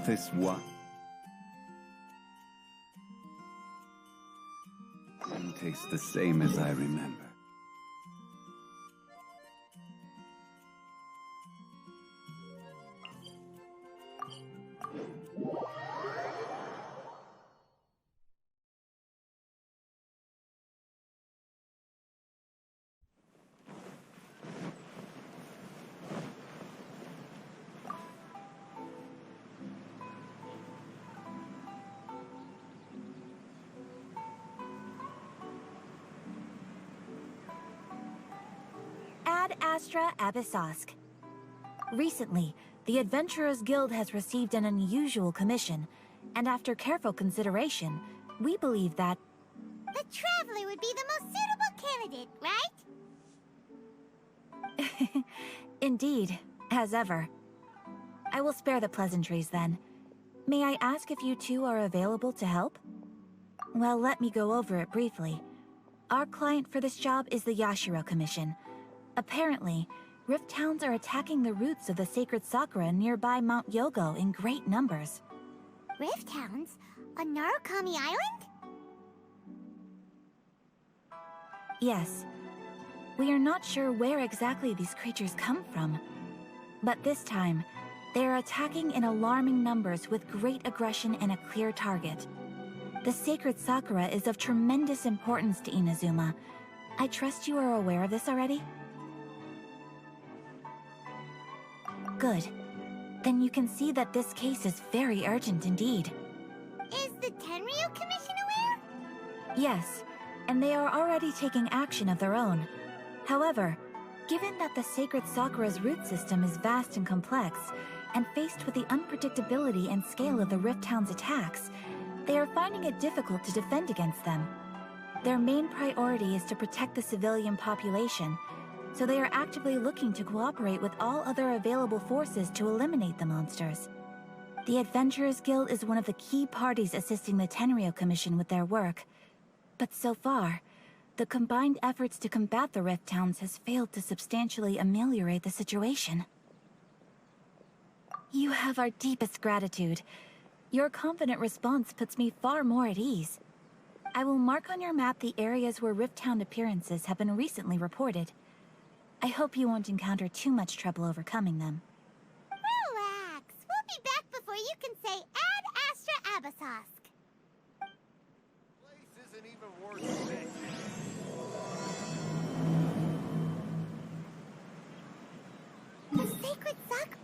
this one. It tastes the same as I remember. Ad Astra Abyssosk. Recently, the Adventurers Guild has received an unusual commission, and after careful consideration, we believe that... The Traveler would be the most suitable candidate, right? Indeed, as ever. I will spare the pleasantries then. May I ask if you two are available to help? Well, let me go over it briefly. Our client for this job is the Yashiro Commission. Apparently, Rifthounds are attacking the roots of the sacred sakura nearby Mount Yogo in great numbers. Rifthounds? On Narukami Island? Yes. We are not sure where exactly these creatures come from. But this time, they are attacking in alarming numbers with great aggression and a clear target. The sacred sakura is of tremendous importance to Inazuma. I trust you are aware of this already? Good. Then you can see that this case is very urgent indeed. Is the Tenryu Commission aware? Yes, and they are already taking action of their own. However, given that the sacred sakura's root system is vast and complex, and faced with the unpredictability and scale of the Rifthounds' attacks, they are finding it difficult to defend against them. Their main priority is to protect the civilian population, so they are actively looking to cooperate with all other available forces to eliminate the monsters. The Adventurers Guild is one of the key parties assisting the Tenryu Commission with their work. But so far, the combined efforts to combat the Rifthounds has failed to substantially ameliorate the situation. You have our deepest gratitude. Your confident response puts me far more at ease. I will mark on your map the areas where Rifthound appearances have been recently reported. I hope you won't encounter too much trouble overcoming them. Relax. We'll be back before you can say Ad Astra Abyssosk. Place isn't even worth it. The sacred sakura.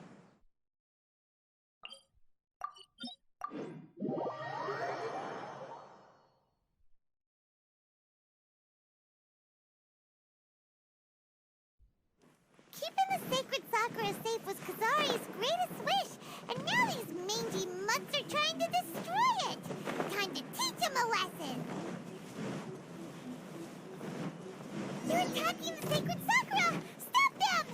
Keeping the sacred sakura safe was Kazari's greatest wish, and now these mangy mutts are trying to destroy it. Time to teach him a lesson. They're attacking the sacred sakura! Stop them!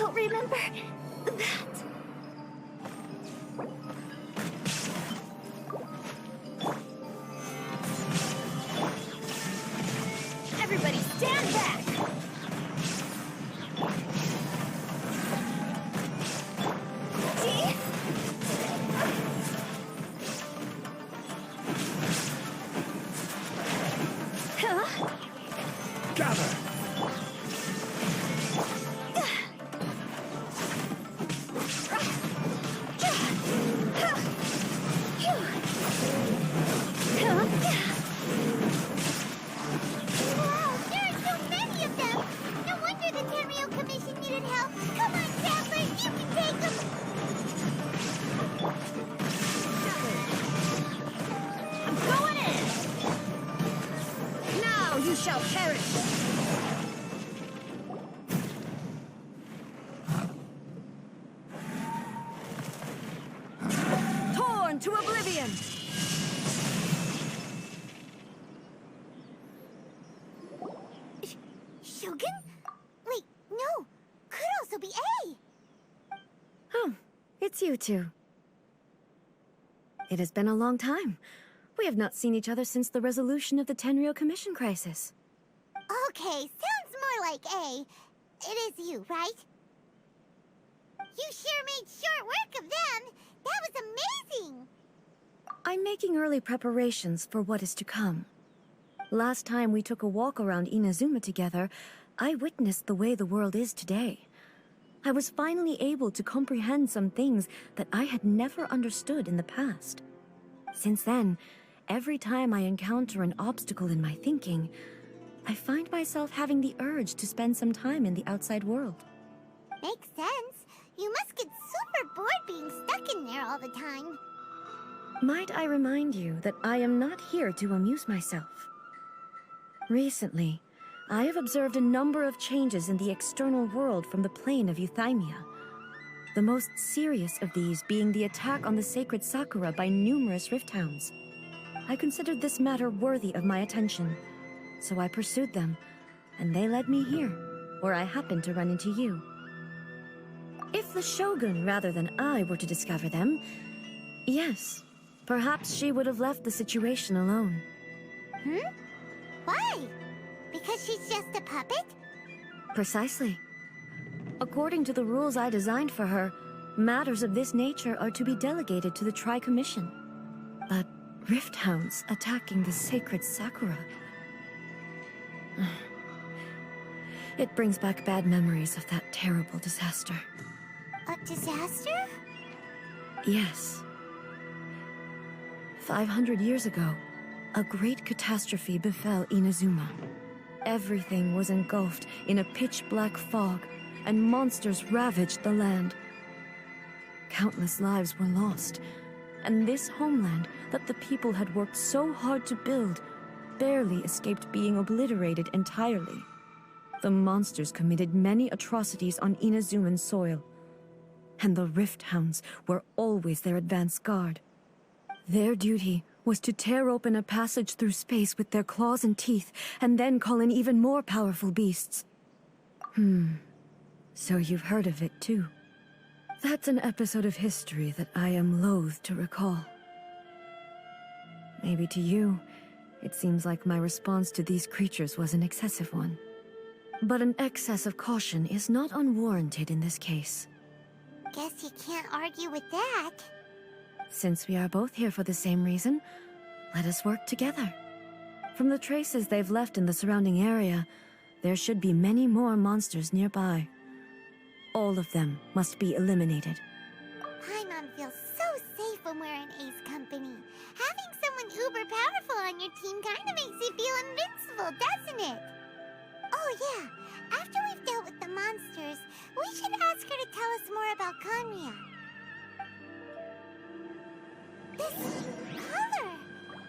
I'll remember that. Everybody stand back! Gather! Wow, there are so many of them! No wonder the Tenryu Commission needed help. Come on, Traveler, you can take them! I'm going in! Now you shall perish! Torn to oblivion! Shogun? Wait, no. Could also be A. Oh, it's you two. It has been a long time. We have not seen each other since the resolution of the Tenryu Commission crisis. Okay, sounds more like A. It is you, right? You sure made short work of them! That was amazing! I'm making early preparations for what is to come. Last time we took a walk around Inazuma together, I witnessed the way the world is today. I was finally able to comprehend some things that I had never understood in the past. Since then, every time I encounter an obstacle in my thinking, I find myself having the urge to spend some time in the outside world. Makes sense. You must get super bored being stuck in there all the time. Might I remind you that I am not here to amuse myself? Recently, I have observed a number of changes in the external world from the plane of Euthymia. The most serious of these being the attack on the sacred Sakura by numerous Rifthounds. I considered this matter worthy of my attention, so I pursued them, and they led me here, where I happened to run into you. If the Shogun rather than I were to discover them, yes, perhaps she would have left the situation alone. Why? Because she's just a puppet? Precisely. According to the rules I designed for her, matters of this nature are to be delegated to the Tri-Commission. But Rifthounds attacking the sacred Sakura... It brings back bad memories of that terrible disaster. A disaster? Yes. 500 years ago, a great catastrophe befell Inazuma. Everything was engulfed in a pitch-black fog, and monsters ravaged the land. Countless lives were lost, and this homeland that the people had worked so hard to build barely escaped being obliterated entirely. The monsters committed many atrocities on Inazuman soil, and the Rifthounds were always their advance guard. Their duty was to tear open a passage through space with their claws and teeth, and then call in even more powerful beasts. So you've heard of it too. That's an episode of history that I am loath to recall. Maybe to you, it seems like my response to these creatures was an excessive one. But an excess of caution is not unwarranted in this case. Guess you can't argue with that. Since we are both here for the same reason, let us work together. From the traces they've left in the surrounding area, there should be many more monsters nearby. All of them must be eliminated. Paimon feels so safe when we're in A's company. Having someone uber powerful on your team kinda makes you feel invincible, doesn't it? Oh yeah, after we've dealt with the monsters, we should ask her to tell us more about Kamiya. This color!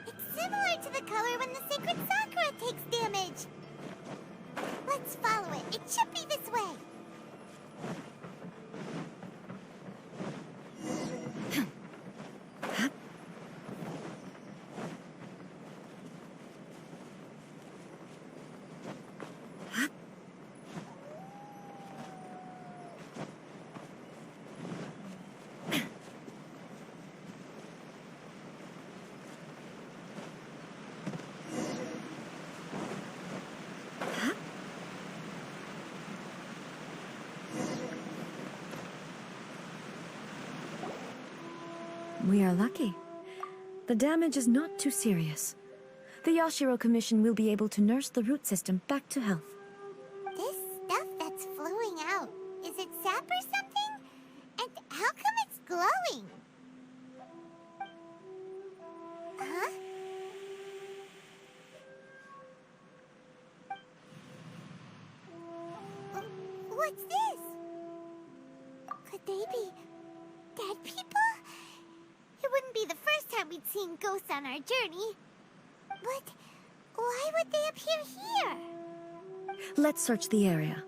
It's similar to the color when the sacred Sakura takes damage. Let's follow it. It should be this way. We are lucky. The damage is not too serious. The Yashiro Commission will be able to nurse the root system back to health. This stuff that's flowing out, is it sap or something? And how come it's glowing? Huh? What's this? Could they be dead people? It wouldn't be the first time we'd seen ghosts on our journey. But why would they appear here? Let's search the area.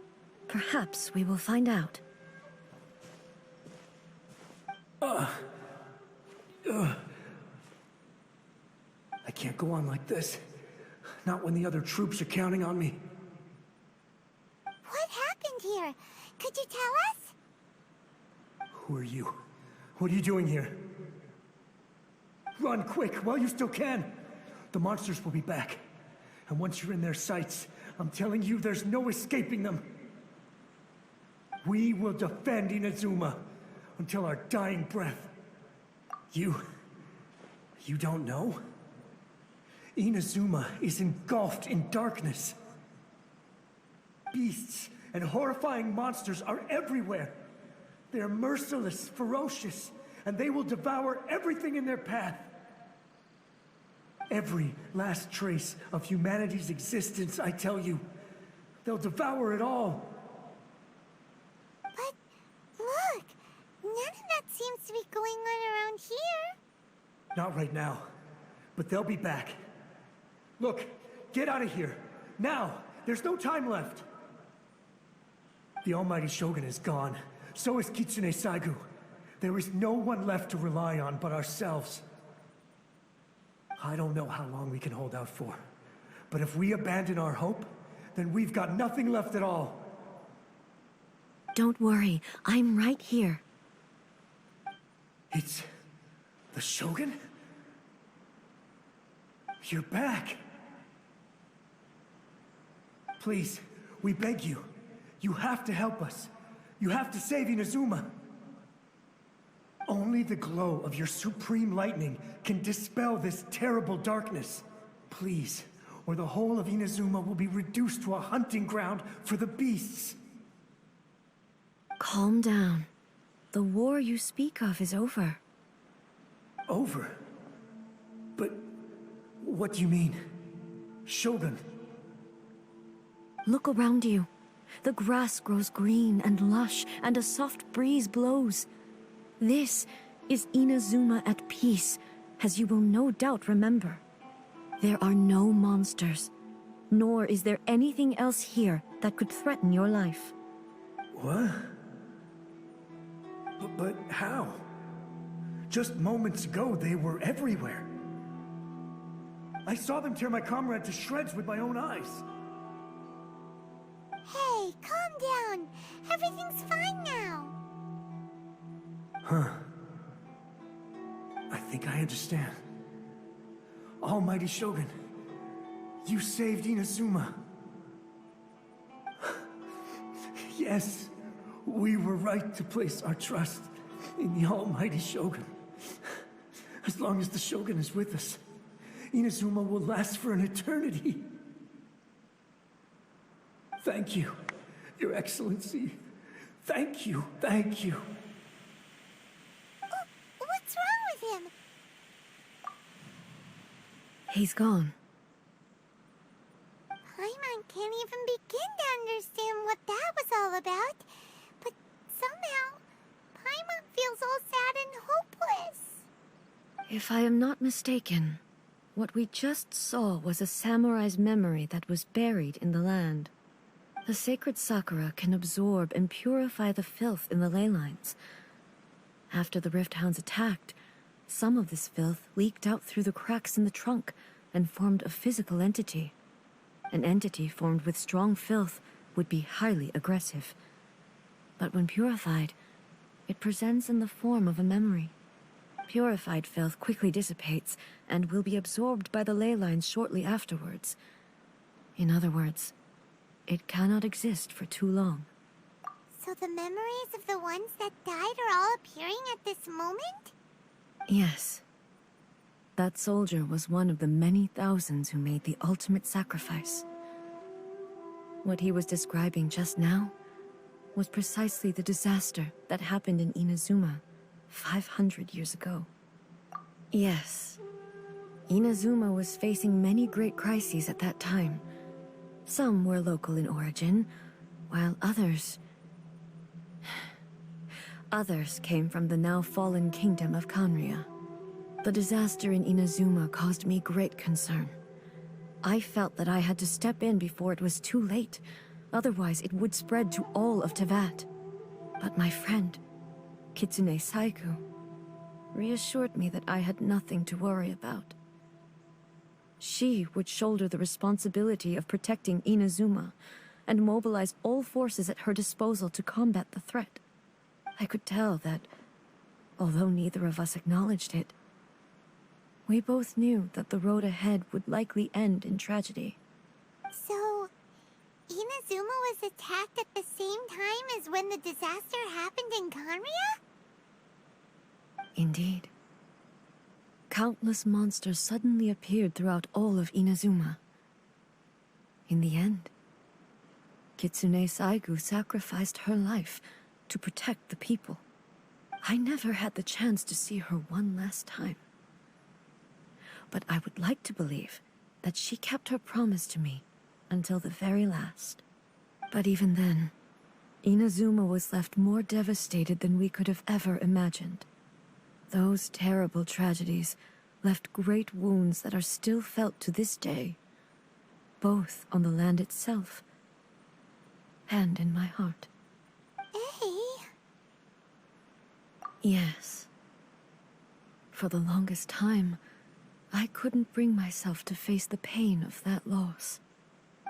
Perhaps we will find out. I can't go on like this. Not when the other troops are counting on me. What happened here? Could you tell us? Who are you? What are you doing here? Run quick while you still can. The monsters will be back. And once you're in their sights, I'm telling you, there's no escaping them. We will defend Inazuma until our dying breath. You don't know? Inazuma is engulfed in darkness. Beasts and horrifying monsters are everywhere. They are merciless, ferocious, and they will devour everything in their path. Every last trace of humanity's existence, I tell you. They'll devour it all. But look, none of that seems to be going on around here. Not right now, but they'll be back. Look, get out of here. Now! There's no time left! The Almighty Shogun is gone. So is Kitsune Saigu. There is no one left to rely on but ourselves. I don't know how long we can hold out for. But if we abandon our hope, then we've got nothing left at all. Don't worry, I'm right here. It's... the Shogun? You're back! Please, we beg you. You have to help us. You have to save Inazuma. Only the glow of your supreme lightning can dispel this terrible darkness. Please, or the whole of Inazuma will be reduced to a hunting ground for the beasts. Calm down. The war you speak of is over. Over? But what do you mean? Shogun? Look around you. The grass grows green and lush, and a soft breeze blows. This is Inazuma at peace, as you will no doubt remember. There are no monsters, nor is there anything else here that could threaten your life. What? But how? Just moments ago, they were everywhere. I saw them tear my comrade to shreds with my own eyes. Hey, calm down. Everything's fine now. Huh. I think I understand. Almighty Shogun, you saved Inazuma. Yes, we were right to place our trust in the Almighty Shogun. As long as the Shogun is with us, Inazuma will last for an eternity. Thank you, Your Excellency. Thank you, thank you. What's wrong with him? He's gone. Paimon can't even begin to understand what that was all about. But somehow, Paimon feels all sad and hopeless. If I am not mistaken, what we just saw was a samurai's memory that was buried in the land. The sacred sakura can absorb and purify the filth in the ley lines. After the Rifthounds attacked, some of this filth leaked out through the cracks in the trunk and formed a physical entity. An entity formed with strong filth would be highly aggressive. But when purified, it presents in the form of a memory. Purified filth quickly dissipates and will be absorbed by the ley lines shortly afterwards. In other words, it cannot exist for too long. So the memories of the ones that died are all appearing at this moment? Yes. That soldier was one of the many thousands who made the ultimate sacrifice. What he was describing just now was precisely the disaster that happened in Inazuma 500 years ago. Yes. Inazuma was facing many great crises at that time. Some were local in origin, while others came from the now fallen kingdom of Kanria. The disaster in Inazuma caused me great concern. I felt that I had to step in before it was too late, otherwise it would spread to all of Teyvat. But my friend, Kitsune Saigu, reassured me that I had nothing to worry about. She would shoulder the responsibility of protecting Inazuma and mobilize all forces at her disposal to combat the threat. I could tell that, although neither of us acknowledged it, we both knew that the road ahead would likely end in tragedy. So, Inazuma was attacked at the same time as when the disaster happened in Kanria? Indeed. Countless monsters suddenly appeared throughout all of Inazuma. In the end, Kitsune Saigu sacrificed her life to protect the people. I never had the chance to see her one last time. But I would like to believe that she kept her promise to me until the very last. But even then, Inazuma was left more devastated than we could have ever imagined. Those terrible tragedies left great wounds that are still felt to this day, both on the land itself and in my heart. Hey. Yes. For the longest time, I couldn't bring myself to face the pain of that loss.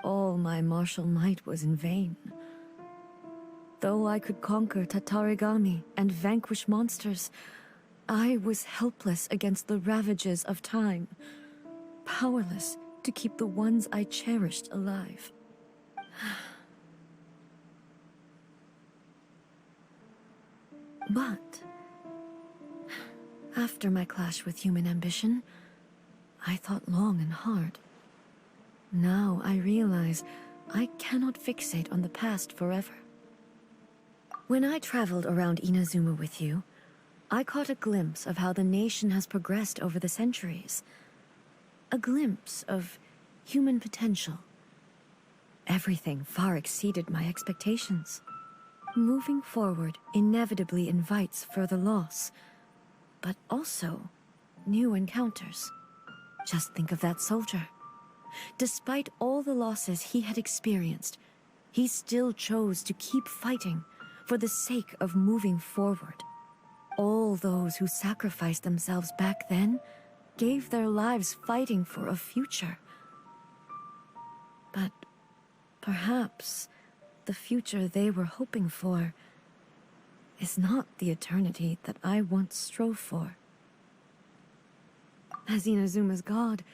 All my martial might was in vain. Though I could conquer Tatarigami and vanquish monsters, I was helpless against the ravages of time, powerless to keep the ones I cherished alive. But after my clash with human ambition, I thought long and hard. Now I realize I cannot fixate on the past forever. When I traveled around Inazuma with you, I caught a glimpse of how the nation has progressed over the centuries. A glimpse of human potential. Everything far exceeded my expectations. Moving forward inevitably invites further loss, but also new encounters. Just think of that soldier. Despite all the losses he had experienced, he still chose to keep fighting for the sake of moving forward. All those who sacrificed themselves back then gave their lives fighting for a future. But perhaps the future they were hoping for is not the eternity that I once strove for. As Inazuma's god,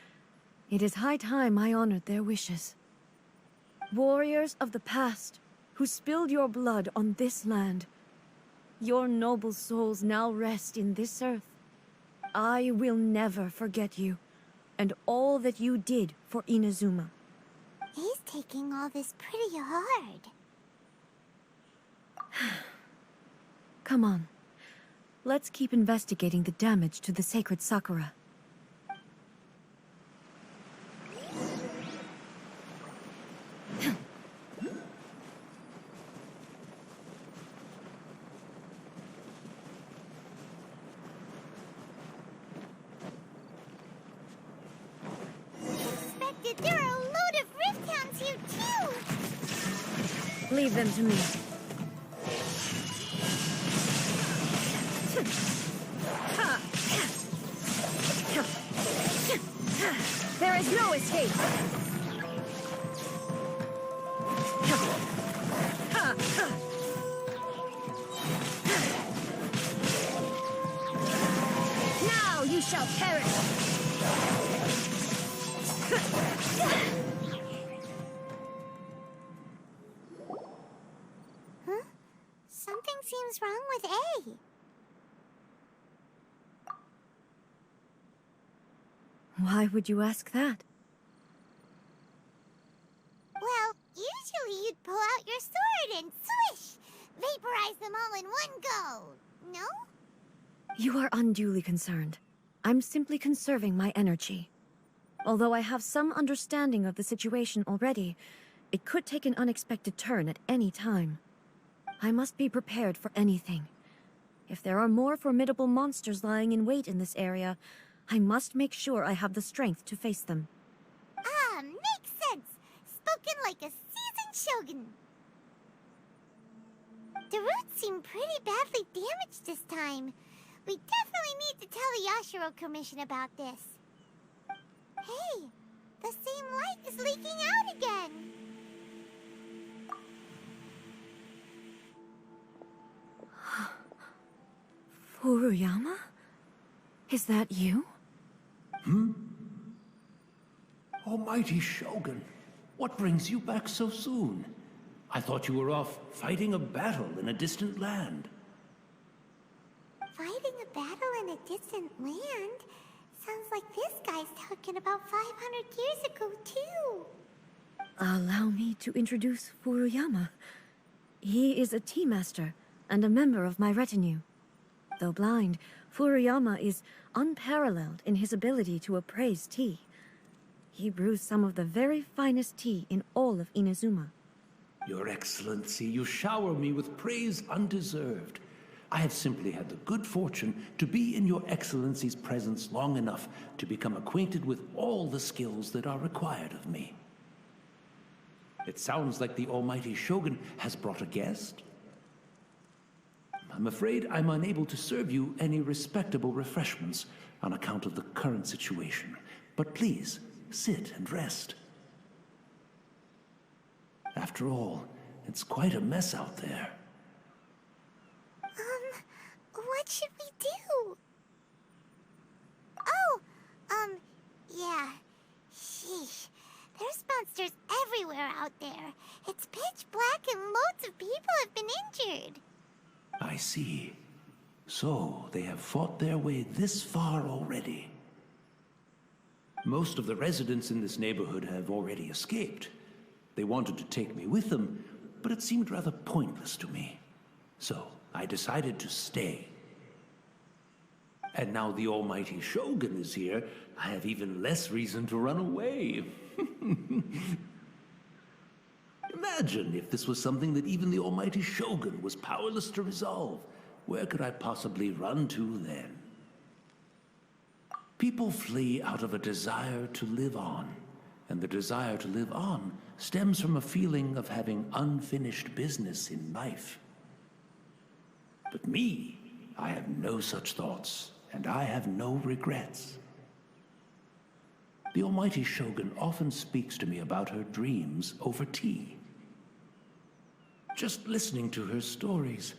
it is high time I honored their wishes. Warriors of the past, who spilled your blood on this land, your noble souls now rest in this earth. I will never forget you, and all that you did for Inazuma. He's taking all this pretty hard. Come on. Let's keep investigating the damage to the sacred Sakura. There are a load of Rifthounds here too! Leave them to me. There is no escape! Now you shall perish! Huh? Something seems wrong with A. Why would you ask that? Well, usually you'd pull out your sword and swish! Vaporize them all in one go, no? You are unduly concerned. I'm simply conserving my energy. Although I have some understanding of the situation already, it could take an unexpected turn at any time. I must be prepared for anything. If there are more formidable monsters lying in wait in this area, I must make sure I have the strength to face them. Ah, makes sense! Spoken like a seasoned shogun. The roots seem pretty badly damaged this time. We definitely need to tell the Yashiro Commission about this. Hey, the same light is leaking out again. Furuyama? Is that you? Almighty Shogun, what brings you back so soon? I thought you were off fighting a battle in a distant land. Fighting a battle in a distant land? Sounds like this guy's talking about 500 years ago, too. Allow me to introduce Furuyama. He is a tea master and a member of my retinue. Though blind, Furuyama is unparalleled in his ability to appraise tea. He brews some of the very finest tea in all of Inazuma. Your Excellency, you shower me with praise undeserved. I have simply had the good fortune to be in Your Excellency's presence long enough to become acquainted with all the skills that are required of me. It sounds like the Almighty Shogun has brought a guest. I'm afraid I'm unable to serve you any respectable refreshments on account of the current situation. But please, sit and rest. After all, it's quite a mess out there. What should we do? Yeah. Sheesh. There's monsters everywhere out there. It's pitch black and loads of people have been injured. I see. So, they have fought their way this far already. Most of the residents in this neighborhood have already escaped. They wanted to take me with them, but it seemed rather pointless to me. So, I decided to stay. And now the Almighty Shogun is here, I have even less reason to run away. Imagine if this was something that even the Almighty Shogun was powerless to resolve. Where could I possibly run to then? People flee out of a desire to live on, and the desire to live on stems from a feeling of having unfinished business in life. But me, I have no such thoughts, and I have no regrets. The Almighty Shogun often speaks to me about her dreams over tea. Just listening to her stories,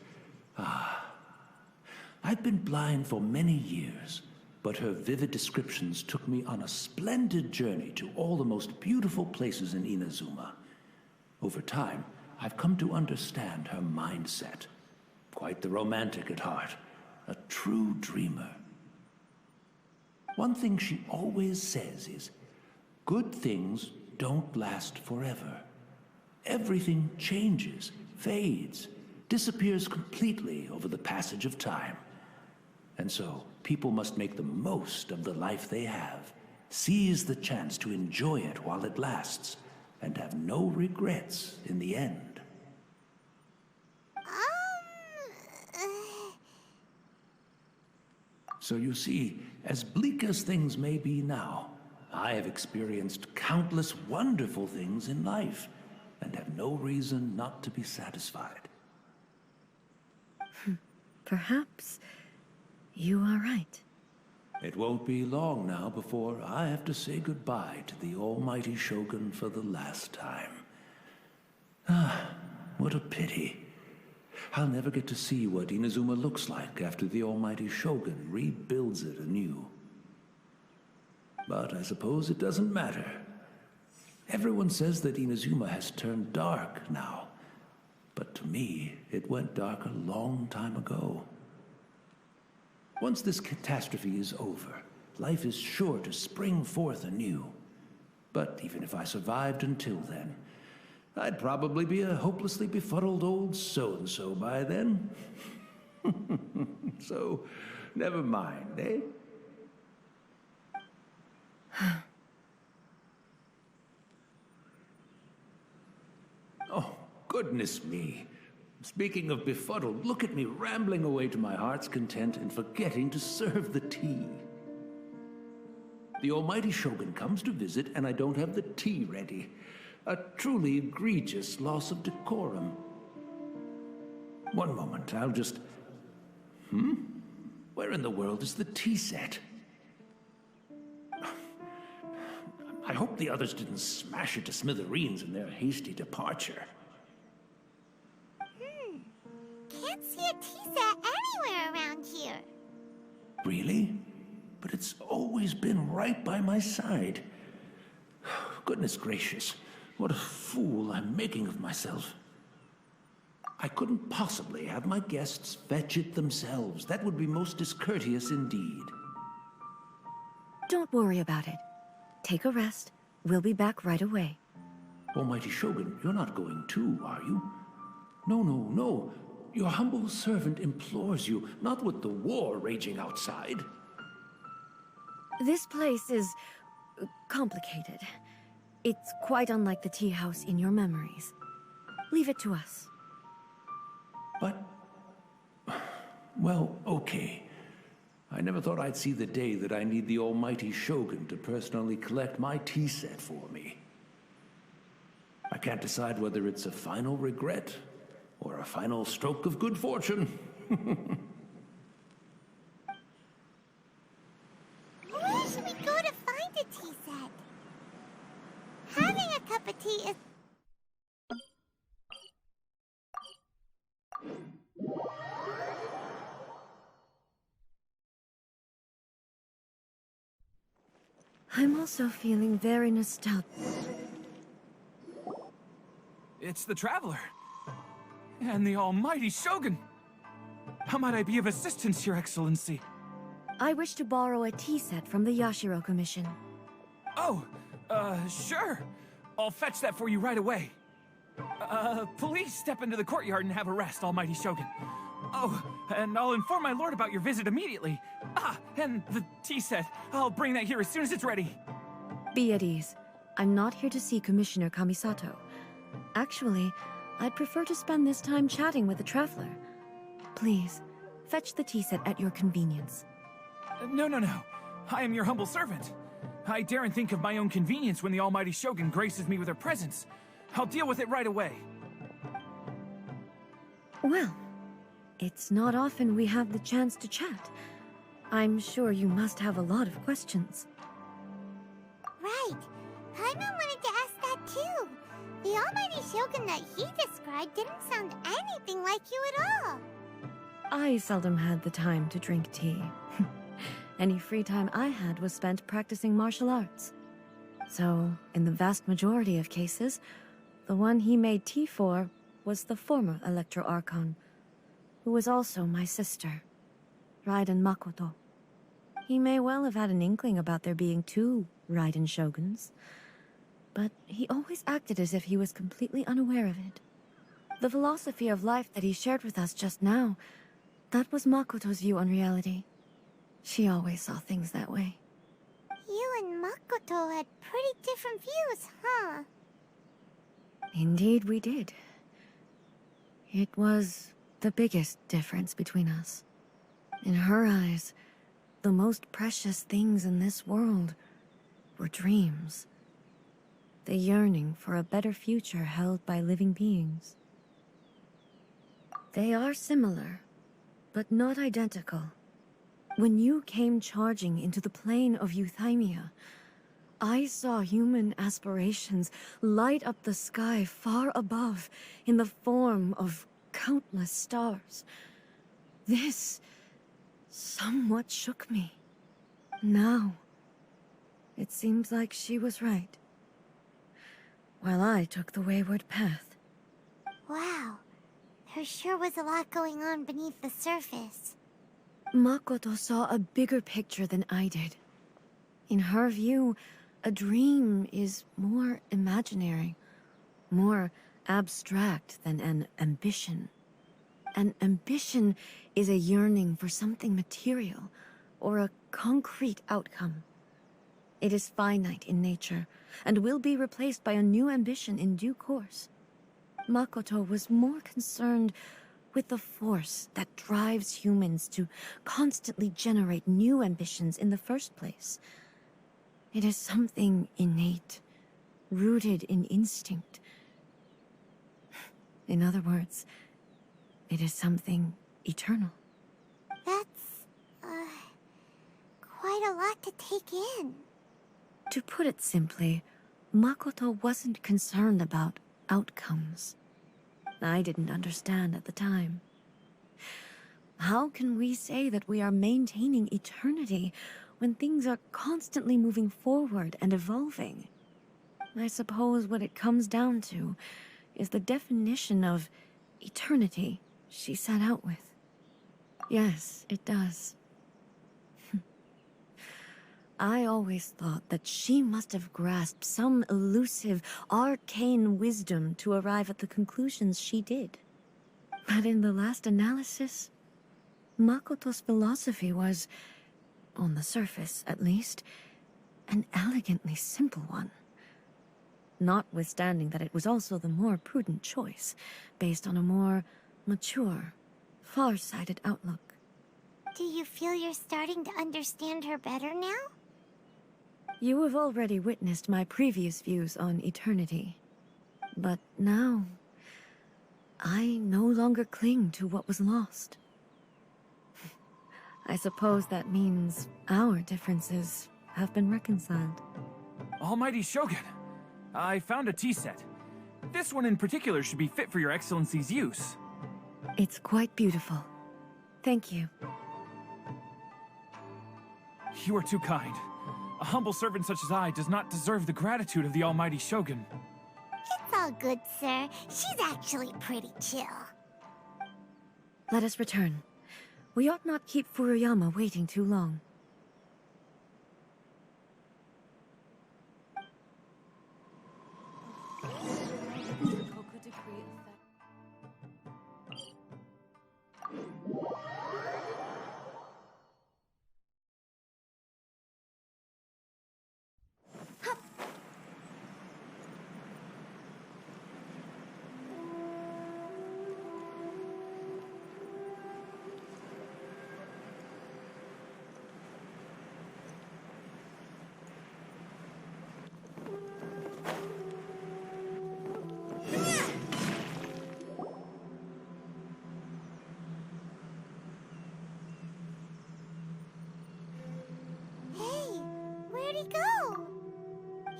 I've been blind for many years, but her vivid descriptions took me on a splendid journey to all the most beautiful places in Inazuma. Over time, I've come to understand her mindset. Quite the romantic at heart, a true dreamer. One thing she always says is, good things don't last forever. Everything changes, fades, disappears completely over the passage of time. And so, people must make the most of the life they have, seize the chance to enjoy it while it lasts, and have no regrets in the end. So you see, as bleak as things may be now, I have experienced countless wonderful things in life, and have no reason not to be satisfied. Perhaps you are right. It won't be long now before I have to say goodbye to the Almighty Shogun for the last time. What a pity. I'll never get to see what Inazuma looks like after the Almighty Shogun rebuilds it anew. But I suppose it doesn't matter. Everyone says that Inazuma has turned dark now. But to me, it went dark a long time ago. Once this catastrophe is over, life is sure to spring forth anew. But even if I survived until then, I'd probably be a hopelessly befuddled old so-and-so by then. So, never mind, eh? Oh, goodness me. Speaking of befuddled, look at me rambling away to my heart's content and forgetting to serve the tea. The Almighty Shogun comes to visit and I don't have the tea ready. A truly egregious loss of decorum. One moment, I'll just... Where in the world is the tea set? I hope the others didn't smash it to smithereens in their hasty departure. Can't see a tea set anywhere around here. Really? But it's always been right by my side. Goodness gracious, what a fool I'm making of myself. I couldn't possibly have my guests fetch it themselves. That would be most discourteous indeed. Don't worry about it. Take a rest. We'll be back right away. Almighty Shogun, you're not going too, are you? No, no, no. Your humble servant implores you, not with the war raging outside. This place is complicated. It's quite unlike the tea house in your memories. Leave it to us. But... well, okay. I never thought I'd see the day that I need the almighty Shogun to personally collect my tea set for me. I can't decide whether it's a final regret or a final stroke of good fortune. Where should we go to find a tea set? Having a cup of tea is... I'm also feeling very nostalgic. It's the Traveler. And the almighty Shogun. How might I be of assistance, Your Excellency? I wish to borrow a tea set from the Yashiro Commission. Oh, sure. I'll fetch that for you right away. Please step into the courtyard and have a rest, almighty Shogun. Oh, and I'll inform my lord about your visit immediately. Ah, and the tea set. I'll bring that here as soon as it's ready. Be at ease. I'm not here to see Commissioner Kamisato. Actually, I'd prefer to spend this time chatting with the Traveler. Please, fetch the tea set at your convenience. No, no, no. I am your humble servant. I daren't think of my own convenience when the almighty Shogun graces me with her presence. I'll deal with it right away. Well, it's not often we have the chance to chat. I'm sure you must have a lot of questions. Right. Paimon wanted to ask that too. The almighty Shogun that he described didn't sound anything like you at all. I seldom had the time to drink tea. Any free time I had was spent practicing martial arts. So, in the vast majority of cases, the one he made tea for was the former Electro Archon, who was also my sister, Raiden Makoto. He may well have had an inkling about there being two Raiden Shoguns, but he always acted as if he was completely unaware of it. The philosophy of life that he shared with us just now, that was Makoto's view on reality. She always saw things that way. You and Makoto had pretty different views, huh? Indeed we did. It was the biggest difference between us. In her eyes, the most precious things in this world were dreams. The yearning for a better future held by living beings. They are similar, but not identical. When you came charging into the plane of Euthymia, I saw human aspirations light up the sky far above in the form of countless stars. This somewhat shook me. Now, it seems like she was right, while I took the wayward path. Wow. There sure was a lot going on beneath the surface. Makoto saw a bigger picture than I did. In her view, a dream is more imaginary, more abstract than an ambition. An ambition is a yearning for something material, or a concrete outcome. It is finite in nature, and will be replaced by a new ambition in due course. Makoto was more concerned with the force that drives humans to constantly generate new ambitions in the first place. It is something innate, rooted in instinct. In other words, it is something eternal. That's, quite a lot to take in. To put it simply, Makoto wasn't concerned about outcomes. I didn't understand at the time. How can we say that we are maintaining eternity when things are constantly moving forward and evolving? I suppose what it comes down to is the definition of eternity she set out with. Yes, it does. I always thought that she must have grasped some elusive, arcane wisdom to arrive at the conclusions she did. But in the last analysis, Makoto's philosophy was, on the surface at least, an elegantly simple one. Notwithstanding that it was also the more prudent choice, based on a more mature, far-sighted outlook. Do you feel you're starting to understand her better now? You have already witnessed my previous views on eternity. But now, I no longer cling to what was lost. I suppose that means our differences have been reconciled. Almighty Shogun, I found a tea set. This one in particular should be fit for your Excellency's use. It's quite beautiful. Thank you. You are too kind. A humble servant such as I does not deserve the gratitude of the Almighty Shogun. It's all good, sir. She's actually pretty chill. Let us return. We ought not keep Furuyama waiting too long. Where'd he go?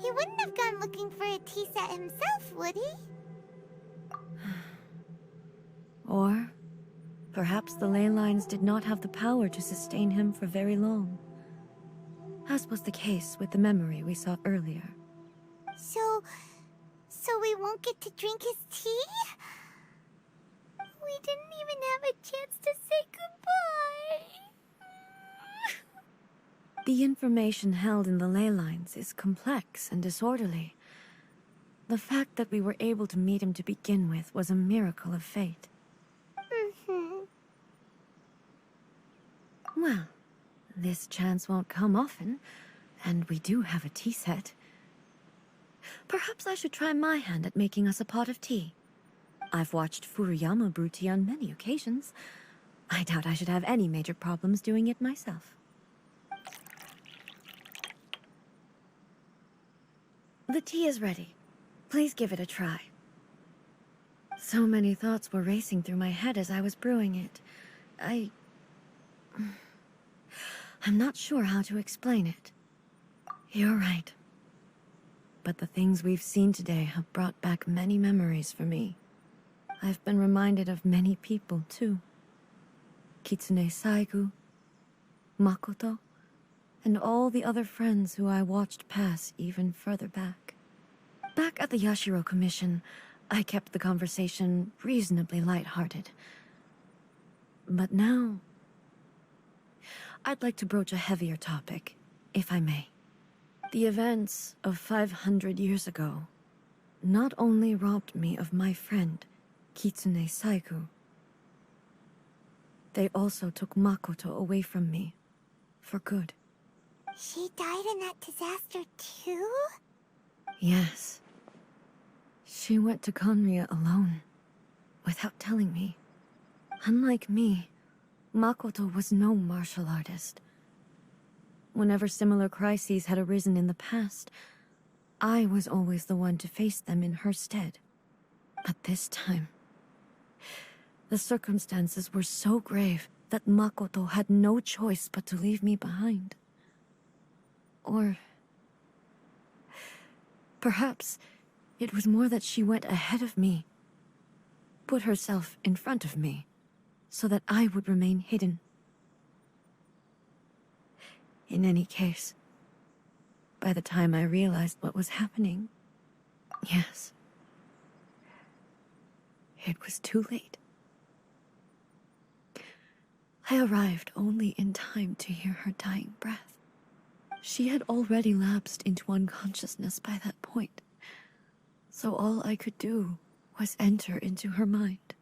He wouldn't have gone looking for a tea set himself, would he? Or perhaps the ley lines did not have the power to sustain him for very long, as was the case with the memory we saw earlier. So we won't get to drink his tea? We didn't even have a chance to say goodbye. The information held in the ley lines is complex and disorderly. The fact that we were able to meet him to begin with was a miracle of fate. Well, this chance won't come often, and we do have a tea set. Perhaps I should try my hand at making us a pot of tea. I've watched Furuyama brew tea on many occasions. I doubt I should have any major problems doing it myself. The tea is ready. Please give it a try. So many thoughts were racing through my head as I was brewing it. I'm not sure how to explain it. You're right. But the things we've seen today have brought back many memories for me. I've been reminded of many people, too. Kitsune Saigu, Makoto, and all the other friends who I watched pass even further back. Back at the Yashiro Commission, I kept the conversation reasonably lighthearted. But now, I'd like to broach a heavier topic, if I may. The events of 500 years ago not only robbed me of my friend, Kitsune Saigu, they also took Makoto away from me, for good. She died in that disaster too? Yes. She went to Conria alone, without telling me. Unlike me, Makoto was no martial artist. Whenever similar crises had arisen in the past, I was always the one to face them in her stead. But this time, the circumstances were so grave that Makoto had no choice but to leave me behind. Or perhaps it was more that she went ahead of me, put herself in front of me, so that I would remain hidden. In any case, by the time I realized what was happening, yes, it was too late. I arrived only in time to hear her dying breath. She had already lapsed into unconsciousness by that point, so all I could do was enter into her mind.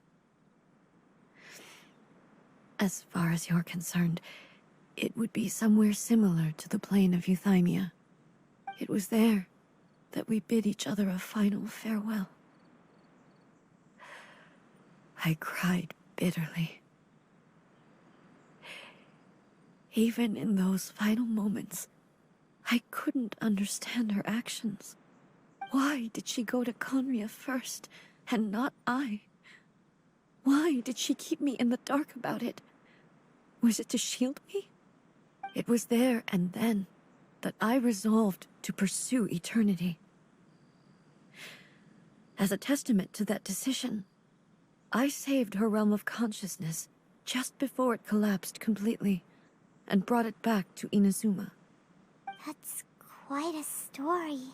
As far as you're concerned, it would be somewhere similar to the plane of Euthymia. It was there that we bid each other a final farewell. I cried bitterly. Even in those final moments, I couldn't understand her actions. Why did she go to Conria first, and not I? Why did she keep me in the dark about it? Was it to shield me? It was there and then that I resolved to pursue eternity. As a testament to that decision, I saved her realm of consciousness just before it collapsed completely, and brought it back to Inazuma. That's quite a story.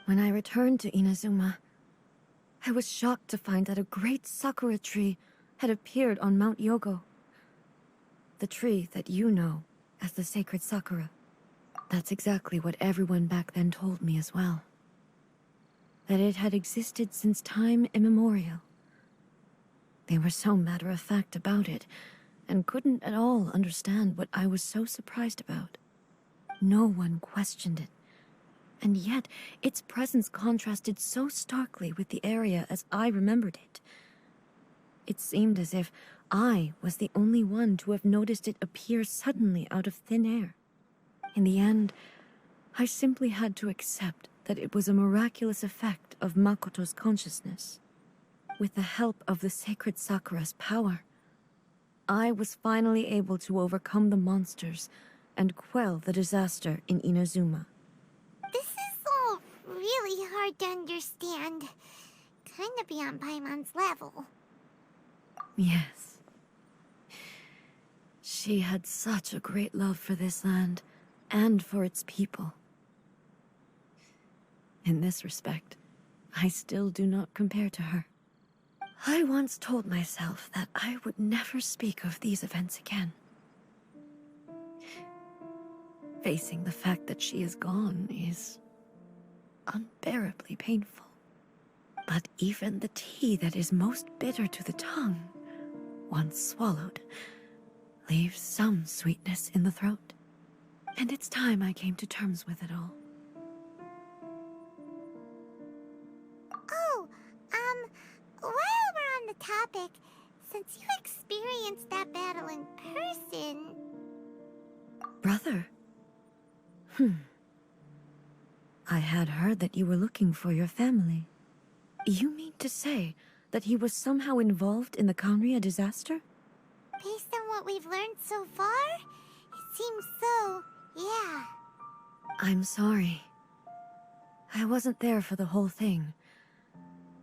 When I returned to Inazuma, I was shocked to find that a great sakura tree had appeared on Mount Yogo. The tree that you know as the sacred sakura. That's exactly what everyone back then told me as well. That it had existed since time immemorial. They were so matter-of-fact about it, and couldn't at all understand what I was so surprised about. No one questioned it, and yet its presence contrasted so starkly with the area as I remembered it. It seemed as if I was the only one to have noticed it appear suddenly out of thin air. In the end, I simply had to accept that it was a miraculous effect of Makoto's consciousness. With the help of the sacred Sakura's power, I was finally able to overcome the monsters and quell the disaster in Inazuma. This is all really hard to understand. Kinda beyond Paimon's level. Yes. She had such a great love for this land, and for its people. In this respect, I still do not compare to her. I once told myself that I would never speak of these events again. Facing the fact that she is gone is unbearably painful. But even the tea that is most bitter to the tongue, once swallowed, leaves some sweetness in the throat. And it's time I came to terms with it all. Oh, while we're on the topic, since you experienced that battle in person... Brother? I had heard that you were looking for your family. You mean to say that he was somehow involved in the Conria disaster? Based on what we've learned so far, it seems so, yeah. I'm sorry. I wasn't there for the whole thing.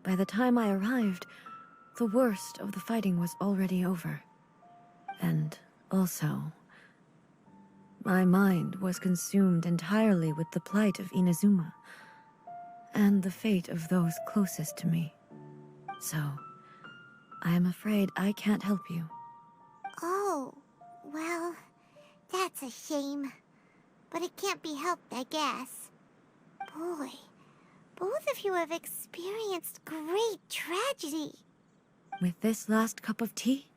By the time I arrived, the worst of the fighting was already over. And also, my mind was consumed entirely with the plight of Inazuma, and the fate of those closest to me. So, I am afraid I can't help you. Oh, well, that's a shame. But it can't be helped, I guess. Boy, both of you have experienced great tragedy. With this last cup of tea,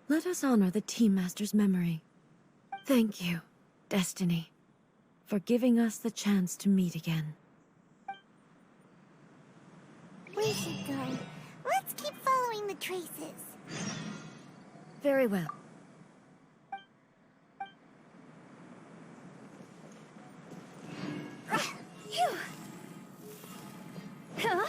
let us honor the Tea Master's memory. Thank you, Destiny, for giving us the chance to meet again. We should go. Let's keep following the traces. Very well. Go!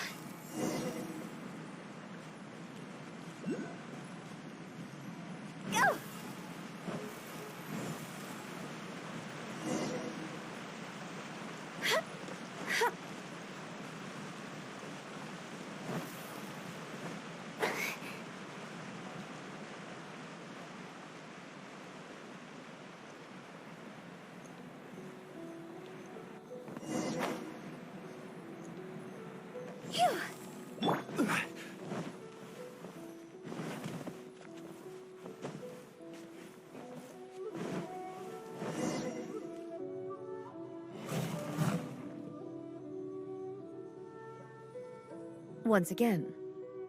Once again,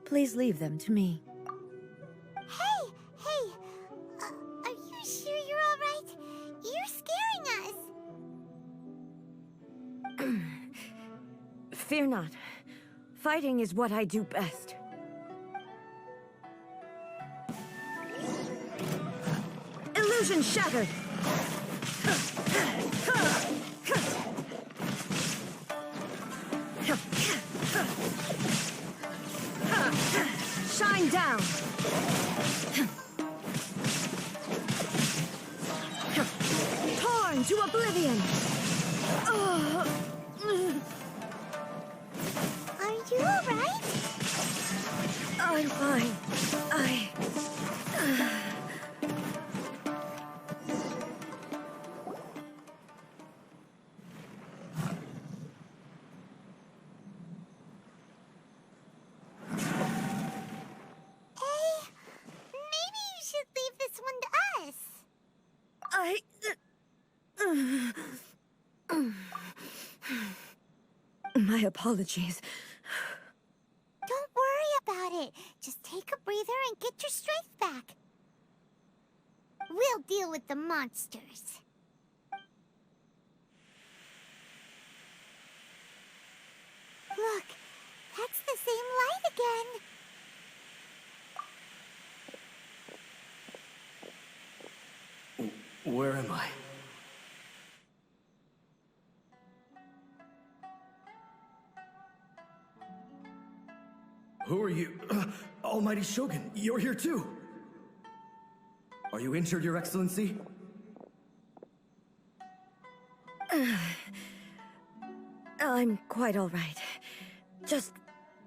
please leave them to me. Hey! Are you sure you're all right? You're scaring us! Fear not. Fighting is what I do best. Illusion shattered! Shine down! Torn to oblivion! Are you all right? I'm fine. My apologies. Don't worry about it. Just take a breather and get your strength back. We'll deal with the monsters. Look, that's the same light again. Where am I? Who are you? Almighty Shogun, you're here too! Are you injured, Your Excellency? I'm quite all right. Just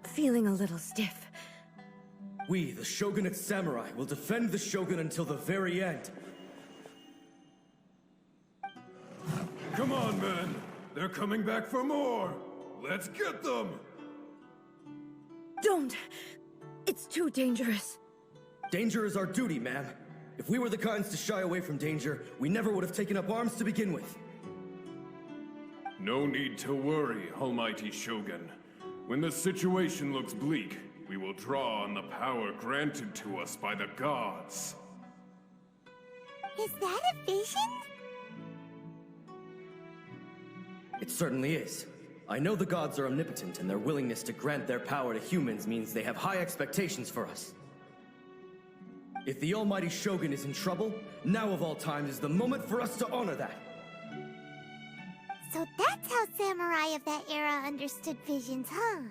feeling a little stiff. We, the Shogunate Samurai, will defend the Shogun until the very end. Come on, men! They're coming back for more! Let's get them! Don't! It's too dangerous. Danger is our duty, ma'am. If we were the kinds to shy away from danger, we never would have taken up arms to begin with. No need to worry, Almighty Shogun. When the situation looks bleak, we will draw on the power granted to us by the gods. Is that a vision? It certainly is. I know the gods are omnipotent, and their willingness to grant their power to humans means they have high expectations for us. If the Almighty Shogun is in trouble, now of all times is the moment for us to honor that. So that's how samurai of that era understood visions, huh?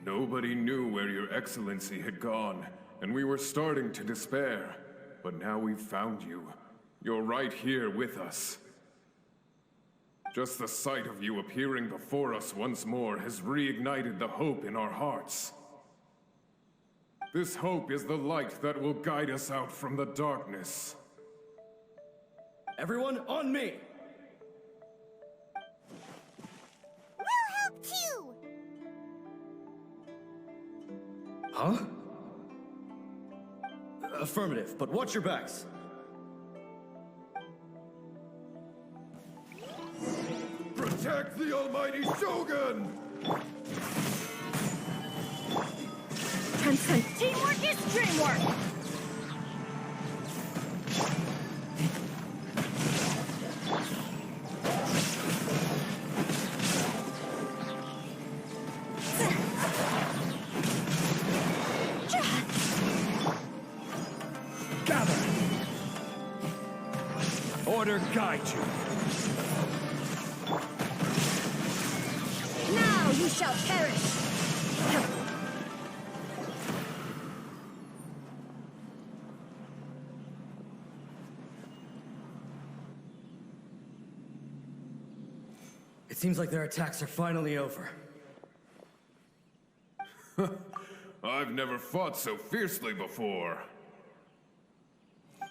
Nobody knew where Your Excellency had gone, and we were starting to despair. But now we've found you. You're right here with us. Just the sight of you appearing before us once more has reignited the hope in our hearts. This hope is the light that will guide us out from the darkness. Everyone, on me! We'll help too! Huh? Affirmative, but watch your backs. Protect the Almighty Shogun! Transient. Teamwork is dreamwork! Gather! Order guide you. Now you shall perish! It seems like their attacks are finally over. I've never fought so fiercely before.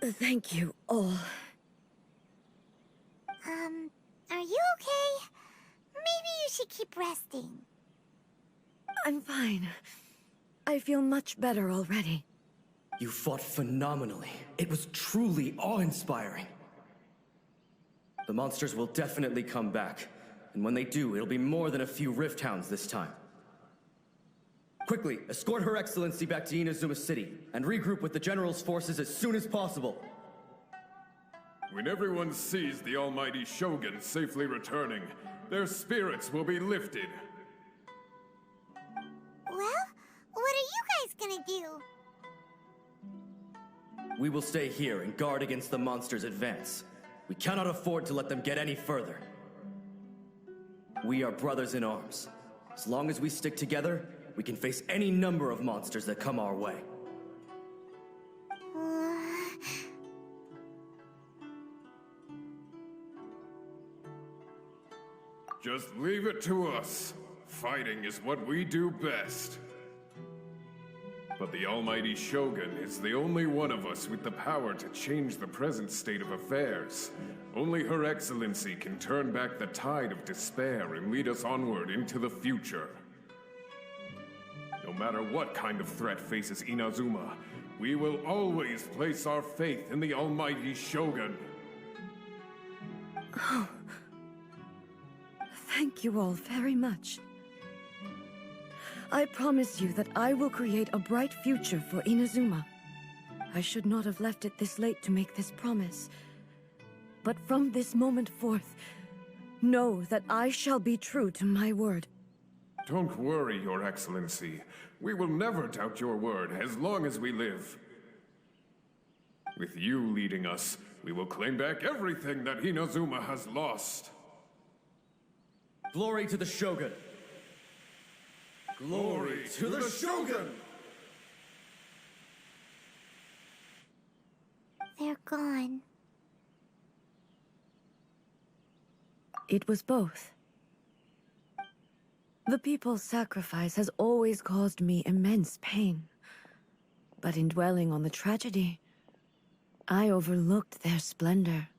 Thank you all. Are you okay? Maybe you should keep resting. I'm fine. I feel much better already. You fought phenomenally. It was truly awe-inspiring. The monsters will definitely come back. And when they do, it'll be more than a few Rifthounds this time. Quickly, escort Her Excellency back to Inazuma City, and regroup with the General's forces as soon as possible. When everyone sees the almighty Shogun safely returning, their spirits will be lifted. Well, what are you guys gonna do? We will stay here and guard against the monster's advance. We cannot afford to let them get any further. We are brothers in arms. As long as we stick together, we can face any number of monsters that come our way. Just leave it to us. Fighting is what we do best. But the almighty Shogun is the only one of us with the power to change the present state of affairs. Only Her Excellency can turn back the tide of despair and lead us onward into the future. No matter what kind of threat faces Inazuma, we will always place our faith in the almighty Shogun. Oh. Thank you all very much. I promise you that I will create a bright future for Inazuma. I should not have left it this late to make this promise. But from this moment forth, know that I shall be true to my word. Don't worry, Your Excellency. We will never doubt your word as long as we live. With you leading us, we will claim back everything that Inazuma has lost. Glory to the Shogun! Glory to the Shogun! They're gone. It was both. The people's sacrifice has always caused me immense pain. But in dwelling on the tragedy, I overlooked their splendor.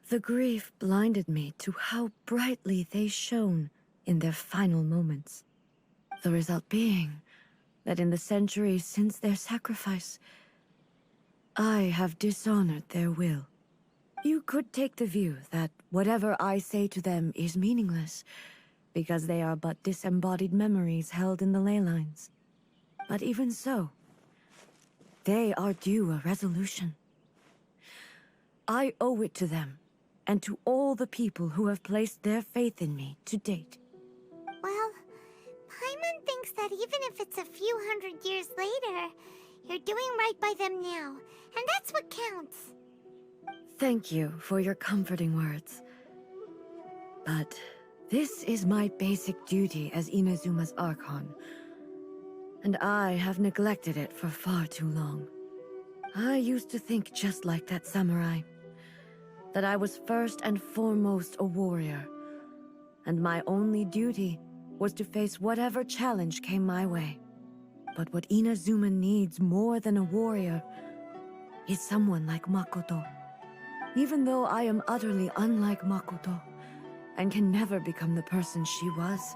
The grief blinded me to how brightly they shone in their final moments. The result being that in the centuries since their sacrifice, I have dishonored their will. You could take the view that whatever I say to them is meaningless, because they are but disembodied memories held in the ley lines. But even so, they are due a resolution. I owe it to them, and to all the people who have placed their faith in me to date. Well, Paimon thinks that even if it's a few hundred years later, you're doing right by them now, and that's what counts. Thank you for your comforting words. But this is my basic duty as Inazuma's Archon, and I have neglected it for far too long. I used to think just like that samurai, that I was first and foremost a warrior, and my only duty was to face whatever challenge came my way. But what Inazuma needs more than a warrior is someone like Makoto. Even though I am utterly unlike Makoto, and can never become the person she was,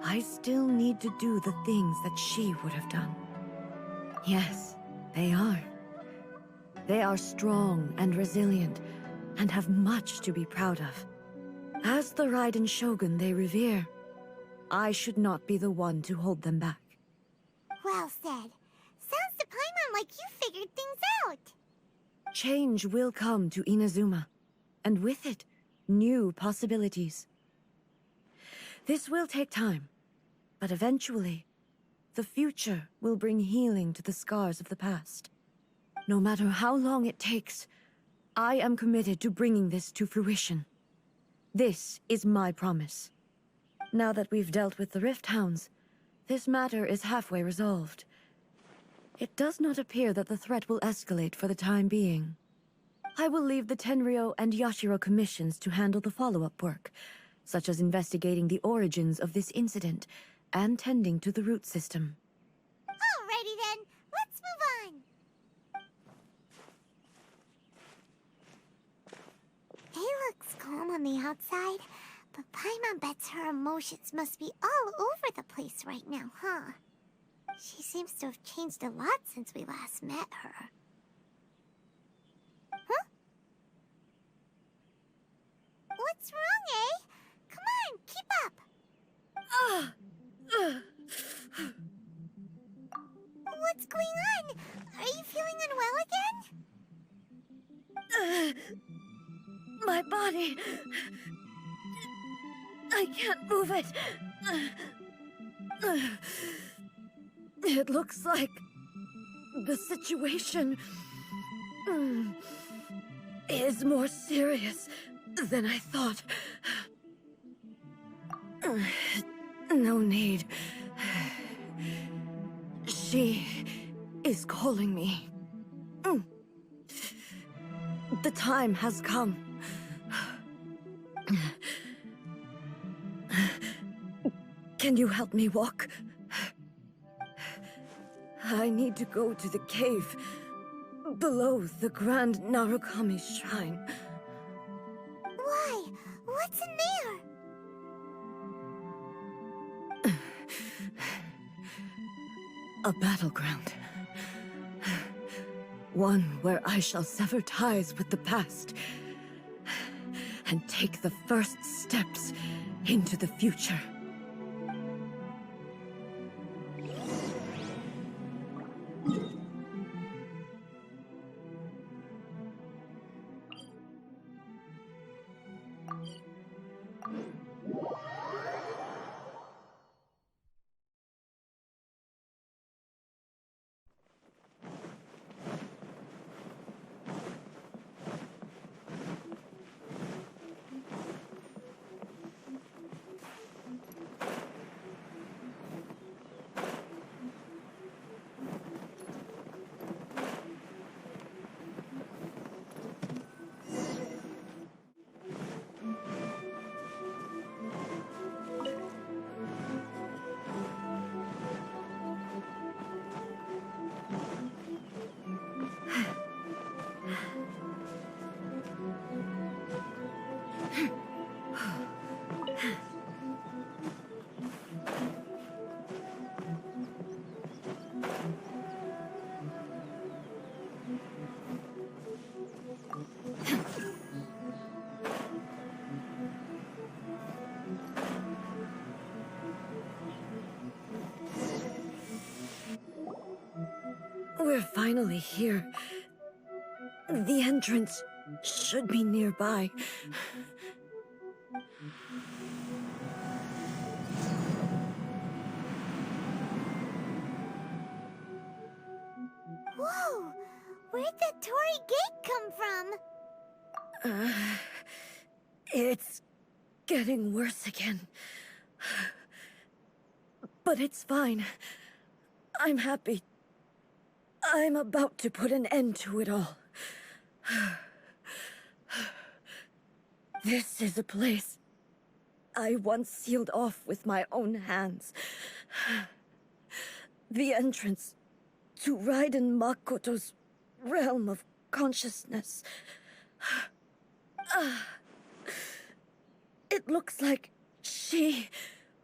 I still need to do the things that she would have done. Yes, they are. They are strong and resilient, and have much to be proud of. As the Raiden Shogun they revere, I should not be the one to hold them back. Well said. Sounds to Paimon like you figured things out. Change will come to Inazuma, and with it, new possibilities. This will take time, but eventually, the future will bring healing to the scars of the past. No matter how long it takes, I am committed to bringing this to fruition. This is my promise. Now that we've dealt with the Rifthounds, this matter is halfway resolved. It does not appear that the threat will escalate for the time being. I will leave the Tenryo and Yashiro commissions to handle the follow-up work, such as investigating the origins of this incident and tending to the root system. Alrighty then, let's move on. Faye looks calm on the outside, but Paimon bets her emotions must be all over the place right now, huh? She seems to have changed a lot since we last met her. Huh? What's wrong, eh? Come on, keep up! What's going on? Are you feeling unwell again? My body... I can't move it. It looks like the situation is more serious than I thought. No need. She is calling me. The time has come. Can you help me walk? I need to go to the cave below the Grand Narukami Shrine. Why? What's in there? A battleground. One where I shall sever ties with the past and take the first steps into the future. We're finally here. The entrance should be nearby. Whoa! Where'd the Torii Gate come from? It's getting worse again. But it's fine. I'm happy. I'm about to put an end to it all. This is a place I once sealed off with my own hands. The entrance to Raiden Makoto's realm of consciousness. It looks like she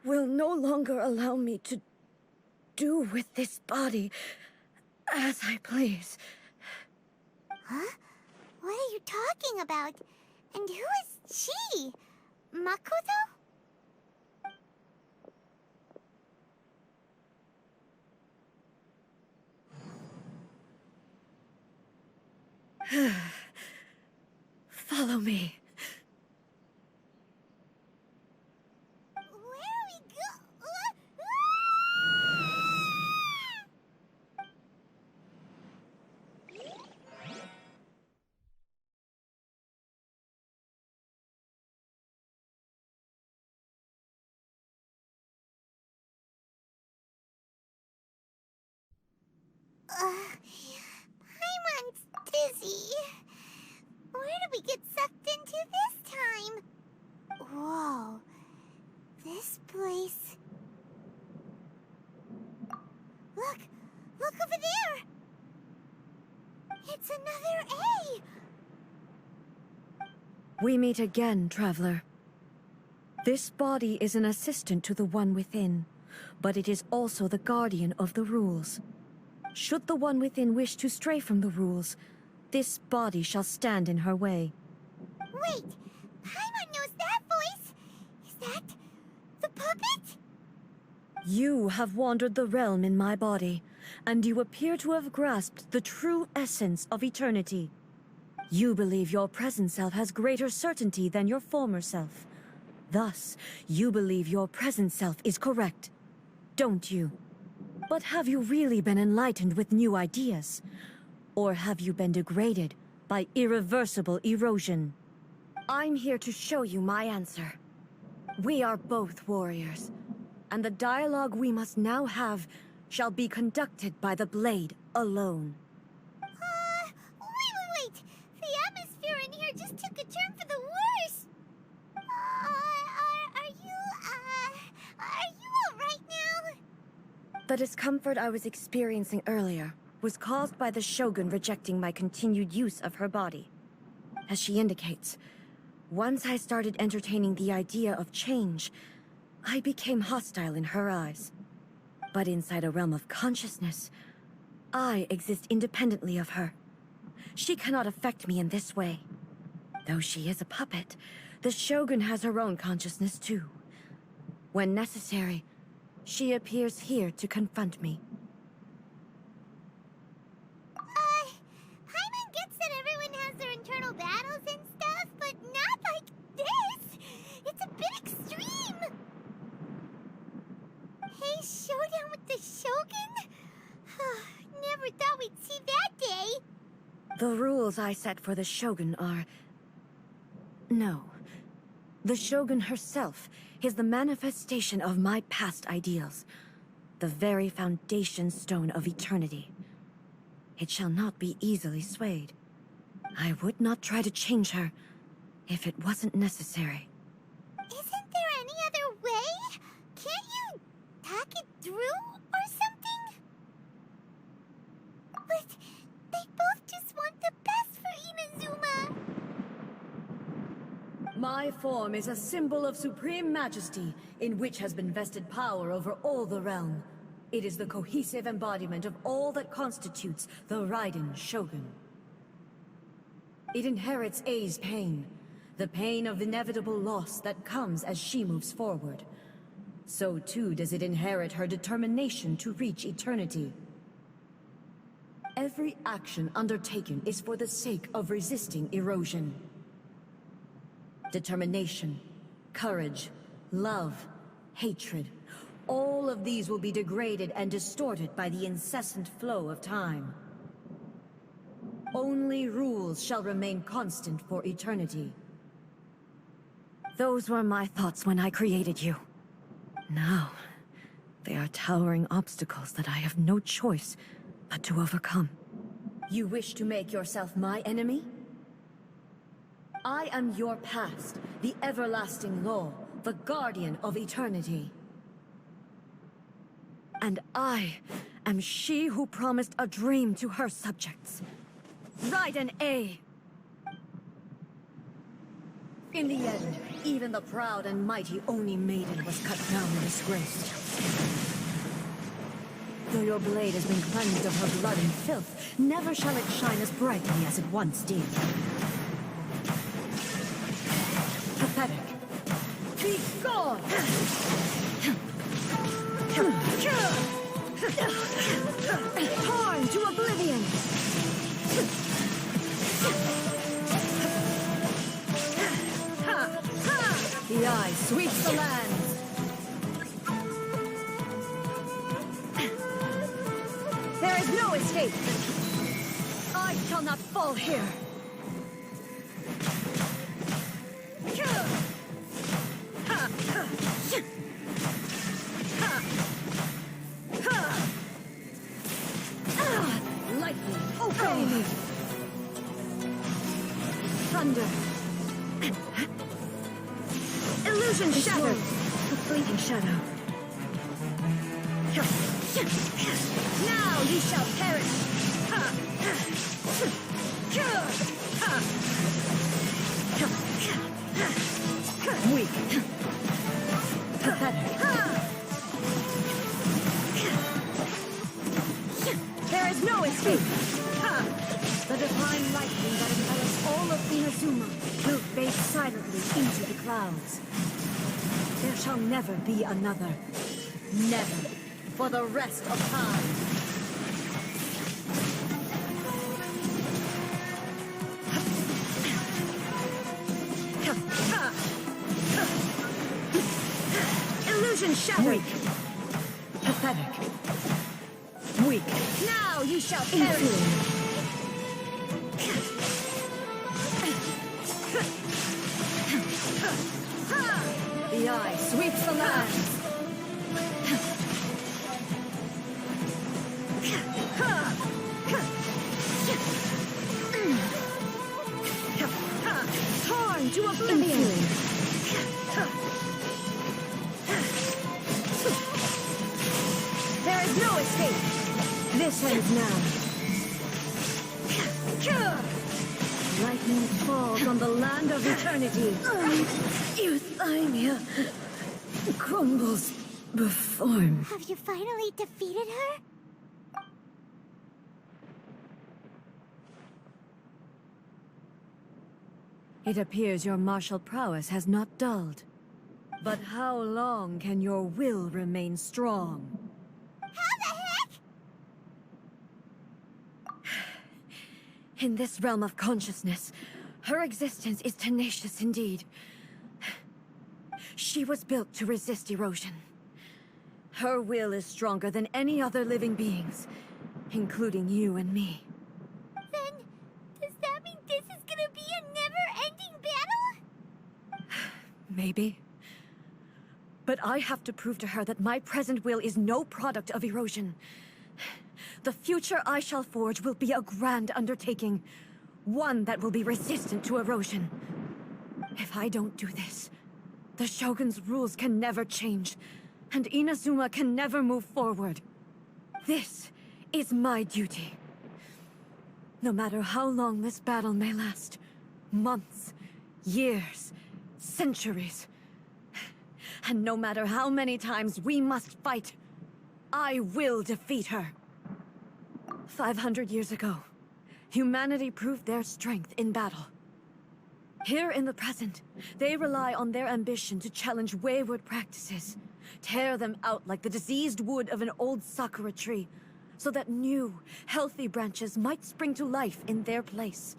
will no longer allow me to do with this body as I please. Huh? What are you talking about? And who is she? Makoto? Follow me. Where are we go? Paimon's dizzy. Where did we get sucked into this time? Whoa. This place... Look! Look over there! It's another A! We meet again, traveler. This body is an assistant to the one within, but it is also the guardian of the rules. Should the one within wish to stray from the rules, this body shall stand in her way. Wait! Paimon knows that voice! Is that... the puppet? You have wandered the realm in my body, and you appear to have grasped the true essence of eternity. You believe your present self has greater certainty than your former self. Thus, you believe your present self is correct, don't you? But have you really been enlightened with new ideas? Or have you been degraded by irreversible erosion? I'm here to show you my answer. We are both warriors, and the dialogue we must now have shall be conducted by the blade alone. Wait! The atmosphere in here just took a turn for the worse! Are you alright now? The discomfort I was experiencing earlier was caused by the Shogun rejecting my continued use of her body. As she indicates, once I started entertaining the idea of change, I became hostile in her eyes. But inside a realm of consciousness, I exist independently of her. She cannot affect me in this way. Though she is a puppet, the Shogun has her own consciousness too. When necessary, she appears here to confront me. Paimon gets that everyone has their internal battles and stuff, but not like this! It's a bit extreme! Hey, showdown with the Shogun? Never thought we'd see that day! The rules I set for the Shogun are... No. The Shogun herself is the manifestation of my past ideals. The very foundation stone of eternity. It shall not be easily swayed. I would not try to change her if it wasn't necessary. Isn't there any other way? Can't you talk it through or something? But they both just want the best for Inazuma. My form is a symbol of supreme majesty, in which has been vested power over all the realm. It is the cohesive embodiment of all that constitutes the Raiden Shogun. It inherits Ai's pain, the pain of inevitable loss that comes as she moves forward. So too does it inherit her determination to reach eternity. Every action undertaken is for the sake of resisting erosion. Determination, courage, love, hatred, all of these will be degraded and distorted by the incessant flow of time. Only rules shall remain constant for eternity. Those were my thoughts when I created you. Now, they are towering obstacles that I have no choice but to overcome. You wish to make yourself my enemy? I am your past, the everlasting law, the guardian of eternity. And I am she who promised a dream to her subjects. Raiden A. In the end, even the proud and mighty Oni Maiden was cut down and disgraced. Though your blade has been cleansed of her blood and filth, never shall it shine as brightly as it once did. Pathetic. Be gone! Torn to oblivion! The eye sweeps the land! There is no escape! I shall not fall here! Lightning, obey me! Thunder! Illusion shattered! A fleeting shadow. Now ye shall perish! Weak. Pathetic. There is no escape! The divine lightning that envelops all of Inazuma will fade silently into the clouds. There shall never be another. Never. For the rest of time. Illusion shattered. Pathetic. Weak. Now you shall perish. The eye sweeps the lands. Torn to oblivion. There is no escape. This ends now. Lightning falls on the land of eternity. Euthymia crumbles before me. Have you finally defeated her? It appears your martial prowess has not dulled. But how long can your will remain strong? How the heck? In this realm of consciousness, her existence is tenacious indeed. She was built to resist erosion. Her will is stronger than any other living beings, including you and me. Then, does that mean this is gonna be a never-ending battle? Maybe. But I have to prove to her that my present will is no product of erosion. The future I shall forge will be a grand undertaking, one that will be resistant to erosion. If I don't do this, the Shogun's rules can never change, and Inazuma can never move forward. This is my duty. No matter how long this battle may last, months, years, centuries, and no matter how many times we must fight, I will defeat her. 500 years ago, humanity proved their strength in battle. Here in the present, they rely on their ambition to challenge wayward practices, tear them out like the diseased wood of an old sakura tree, so that new, healthy branches might spring to life in their place.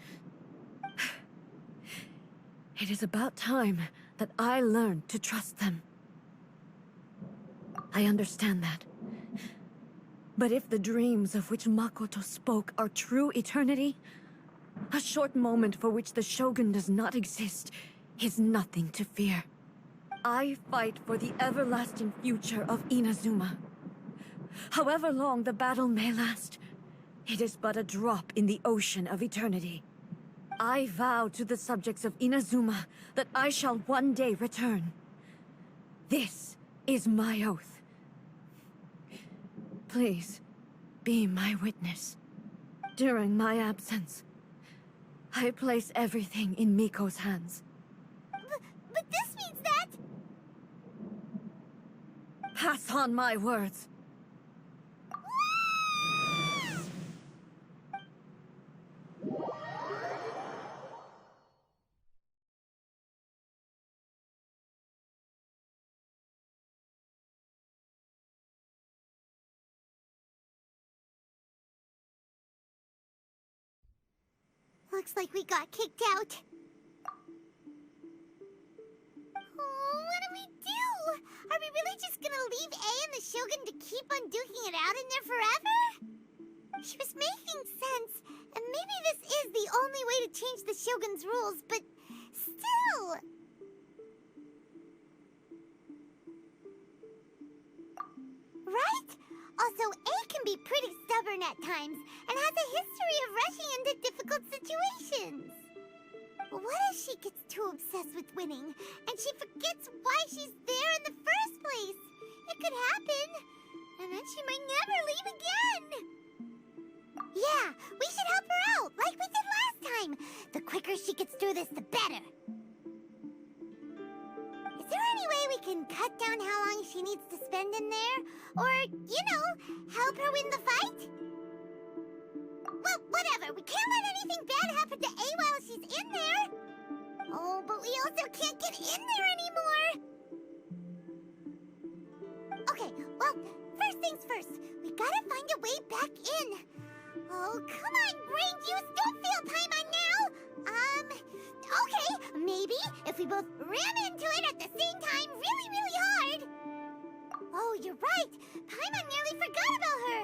It is about time that I learned to trust them. I understand that. But if the dreams of which Makoto spoke are true eternity, a short moment for which the Shogun does not exist is nothing to fear. I fight for the everlasting future of Inazuma. However long the battle may last, it is but a drop in the ocean of eternity. I vow to the subjects of Inazuma that I shall one day return. This is my oath. Please, be my witness. During my absence, I place everything in Miko's hands. But this means that... Pass on my words. Looks like we got kicked out. Oh, what do we do? Are we really just gonna leave A and the Shogun to keep on duking it out in there forever? She was making sense, and maybe this is the only way to change the Shogun's rules, but still... Right? Also, A can be pretty stubborn at times, and has a history of rushing into difficult situations. What if she gets too obsessed with winning, and she forgets why she's there in the first place? It could happen, and then she might never leave again. Yeah, we should help her out, like we did last time. The quicker she gets through this, the better. Is there any way we can cut down how long she needs to spend in there? Or, you know, help her win the fight? Well, whatever. We can't let anything bad happen to A while she's in there. Oh, but we also can't get in there anymore. Okay, well, things first. We gotta find a way back in. Oh, come on, brain juice, don't feel Paimon now! Okay, maybe if we both ran into it at the same time really, really hard. Oh, you're right. Paimon nearly forgot about her.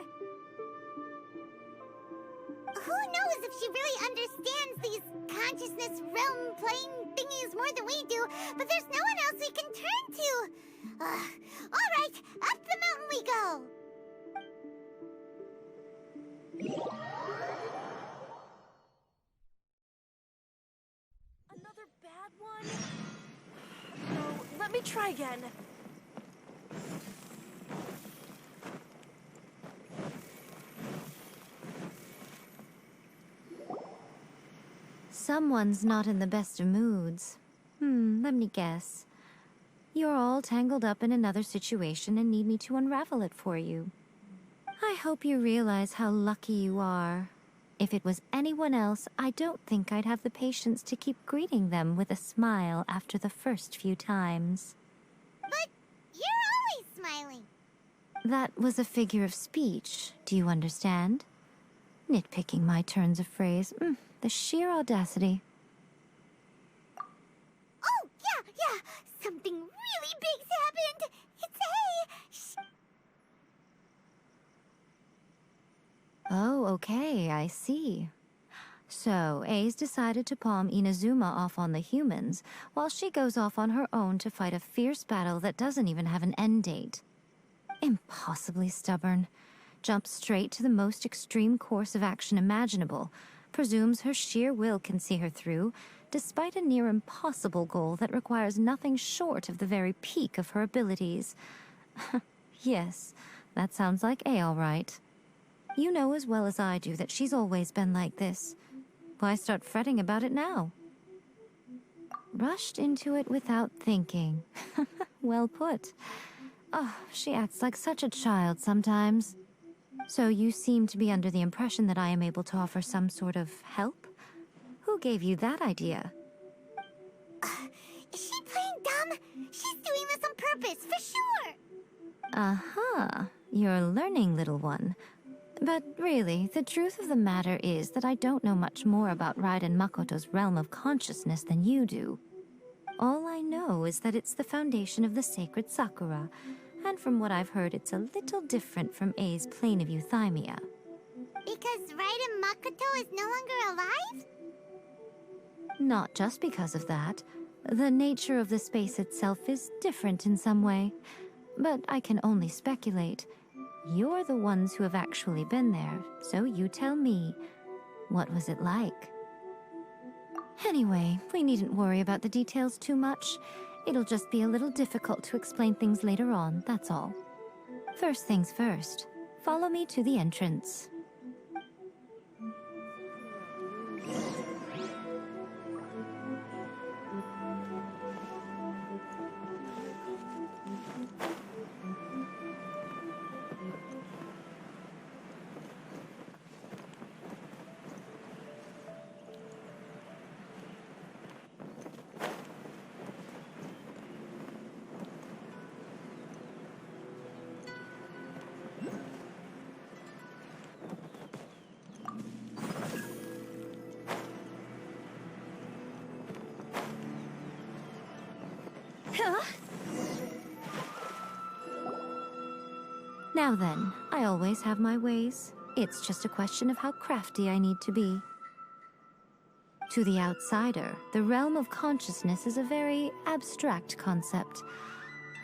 Who knows if she really understands these consciousness realm playing thingies more than we do, but there's no one else we can turn to. All right, up the mountain we go. Another bad one? No, let me try again. Someone's not in the best of moods. Let me guess. You're all tangled up in another situation and need me to unravel it for you. I hope you realize how lucky you are. If it was anyone else, I don't think I'd have the patience to keep greeting them with a smile after the first few times. But you're always smiling. That was a figure of speech, do you understand? Nitpicking my turns of phrase. The sheer audacity. Oh, yeah. Something really big's happened. It's Yae. Oh, okay, I see. So, A's decided to palm Inazuma off on the humans, while she goes off on her own to fight a fierce battle that doesn't even have an end date. Impossibly stubborn. Jumps straight to the most extreme course of action imaginable, presumes her sheer will can see her through, despite a near impossible goal that requires nothing short of the very peak of her abilities. Yes, that sounds like A all right. You know as well as I do that she's always been like this. Why start fretting about it now? Rushed into it without thinking. Well put. Oh, she acts like such a child sometimes. So you seem to be under the impression that I am able to offer some sort of help? Who gave you that idea? Is she playing dumb? She's doing this on purpose, for sure! Uh-huh. You're learning, little one. But really, the truth of the matter is that I don't know much more about Raiden Makoto's realm of consciousness than you do. All I know is that it's the foundation of the sacred Sakura, and from what I've heard, it's a little different from A's plane of euthymia. Because Raiden Makoto is no longer alive? Not just because of that. The nature of the space itself is different in some way. But I can only speculate. You're the ones who have actually been there, so you tell me. What was it like? Anyway, we needn't worry about the details too much. It'll just be a little difficult to explain things later on, that's all. First things first, follow me to the entrance. Now then, I always have my ways. It's just a question of how crafty I need to be. To the outsider, the realm of consciousness is a very abstract concept.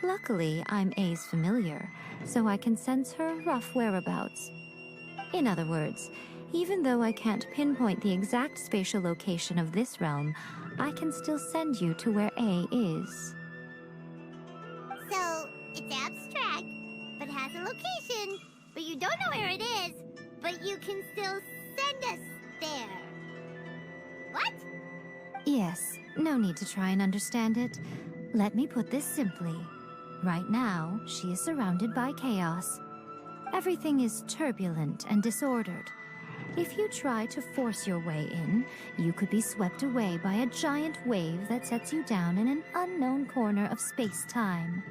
Luckily, I'm A's familiar, so I can sense her rough whereabouts. In other words, even though I can't pinpoint the exact spatial location of this realm, I can still send you to where A is. So, it's abstract, but has a location, but you don't know where it is, but you can still send us there. What? Yes, no need to try and understand it. Let me put this simply. Right now, she is surrounded by chaos. Everything is turbulent and disordered. If you try to force your way in, you could be swept away by a giant wave that sets you down in an unknown corner of space-time.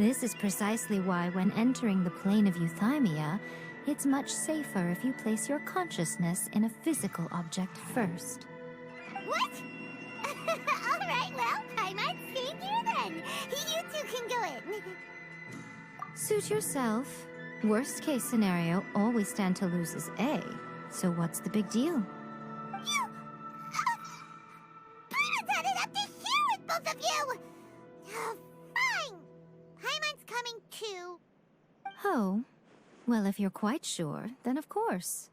This is precisely why when entering the plane of euthymia, it's much safer if you place your consciousness in a physical object first. What? Alright, well, I might stay here then. You two can go in. Suit yourself. Worst case scenario, all we stand to lose is A. So what's the big deal? You... Paimon had it up to here with both of you! Fine! Paimon's coming too. Oh. Well, if you're quite sure, then of course.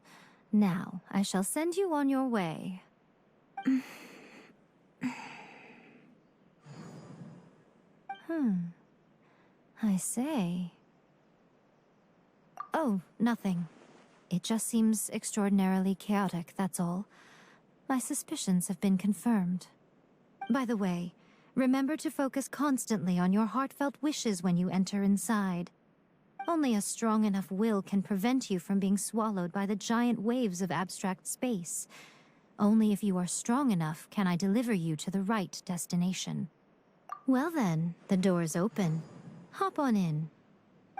Now, I shall send you on your way. I say... Oh, nothing. It just seems extraordinarily chaotic, that's all. My suspicions have been confirmed. By the way, remember to focus constantly on your heartfelt wishes when you enter inside. Only a strong enough will can prevent you from being swallowed by the giant waves of abstract space. Only if you are strong enough can I deliver you to the right destination. Well then, the door's open. Hop on in.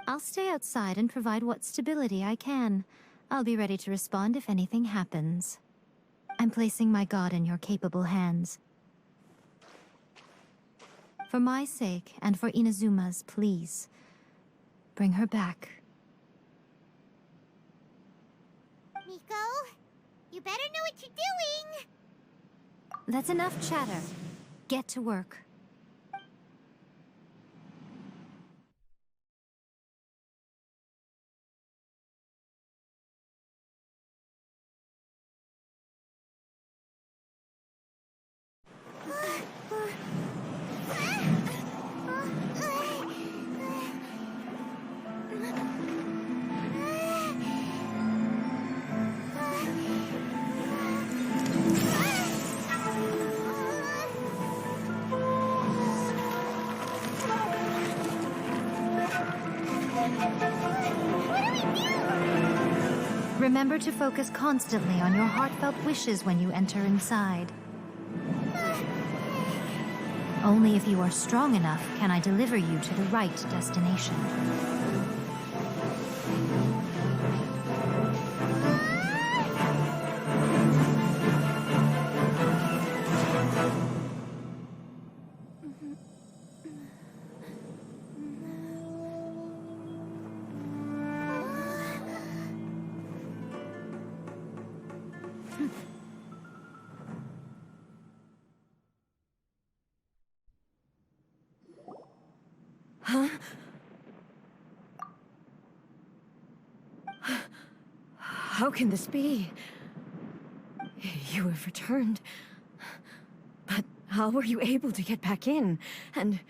I'll stay outside and provide what stability I can. I'll be ready to respond if anything happens. I'm placing my god in your capable hands. For my sake, and for Inazuma's, please. Bring her back. Miko, you better know what you're doing! That's enough chatter. Get to work. Remember to focus constantly on your heartfelt wishes when you enter inside. Only if you are strong enough can I deliver you to the right destination. How can this be? You have returned. But how were you able to get back in? And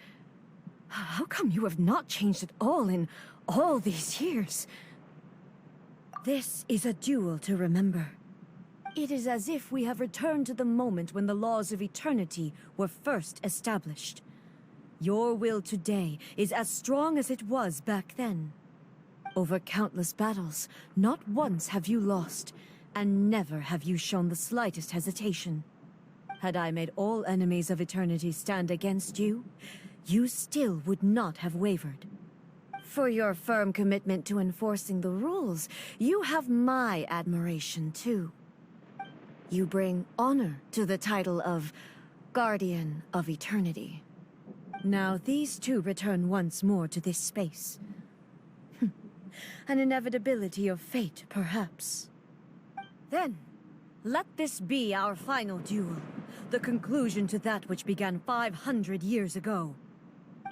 how come you have not changed at all in all these years? This is a duel to remember. It is as if we have returned to the moment when the laws of eternity were first established. Your will today is as strong as it was back then. Over countless battles, not once have you lost, and never have you shown the slightest hesitation. Had I made all enemies of eternity stand against you, you still would not have wavered. For your firm commitment to enforcing the rules, you have my admiration too. You bring honor to the title of Guardian of Eternity. Now these two return once more to this space. An inevitability of fate, perhaps. Then, let this be our final duel, the conclusion to that which began 500 years ago.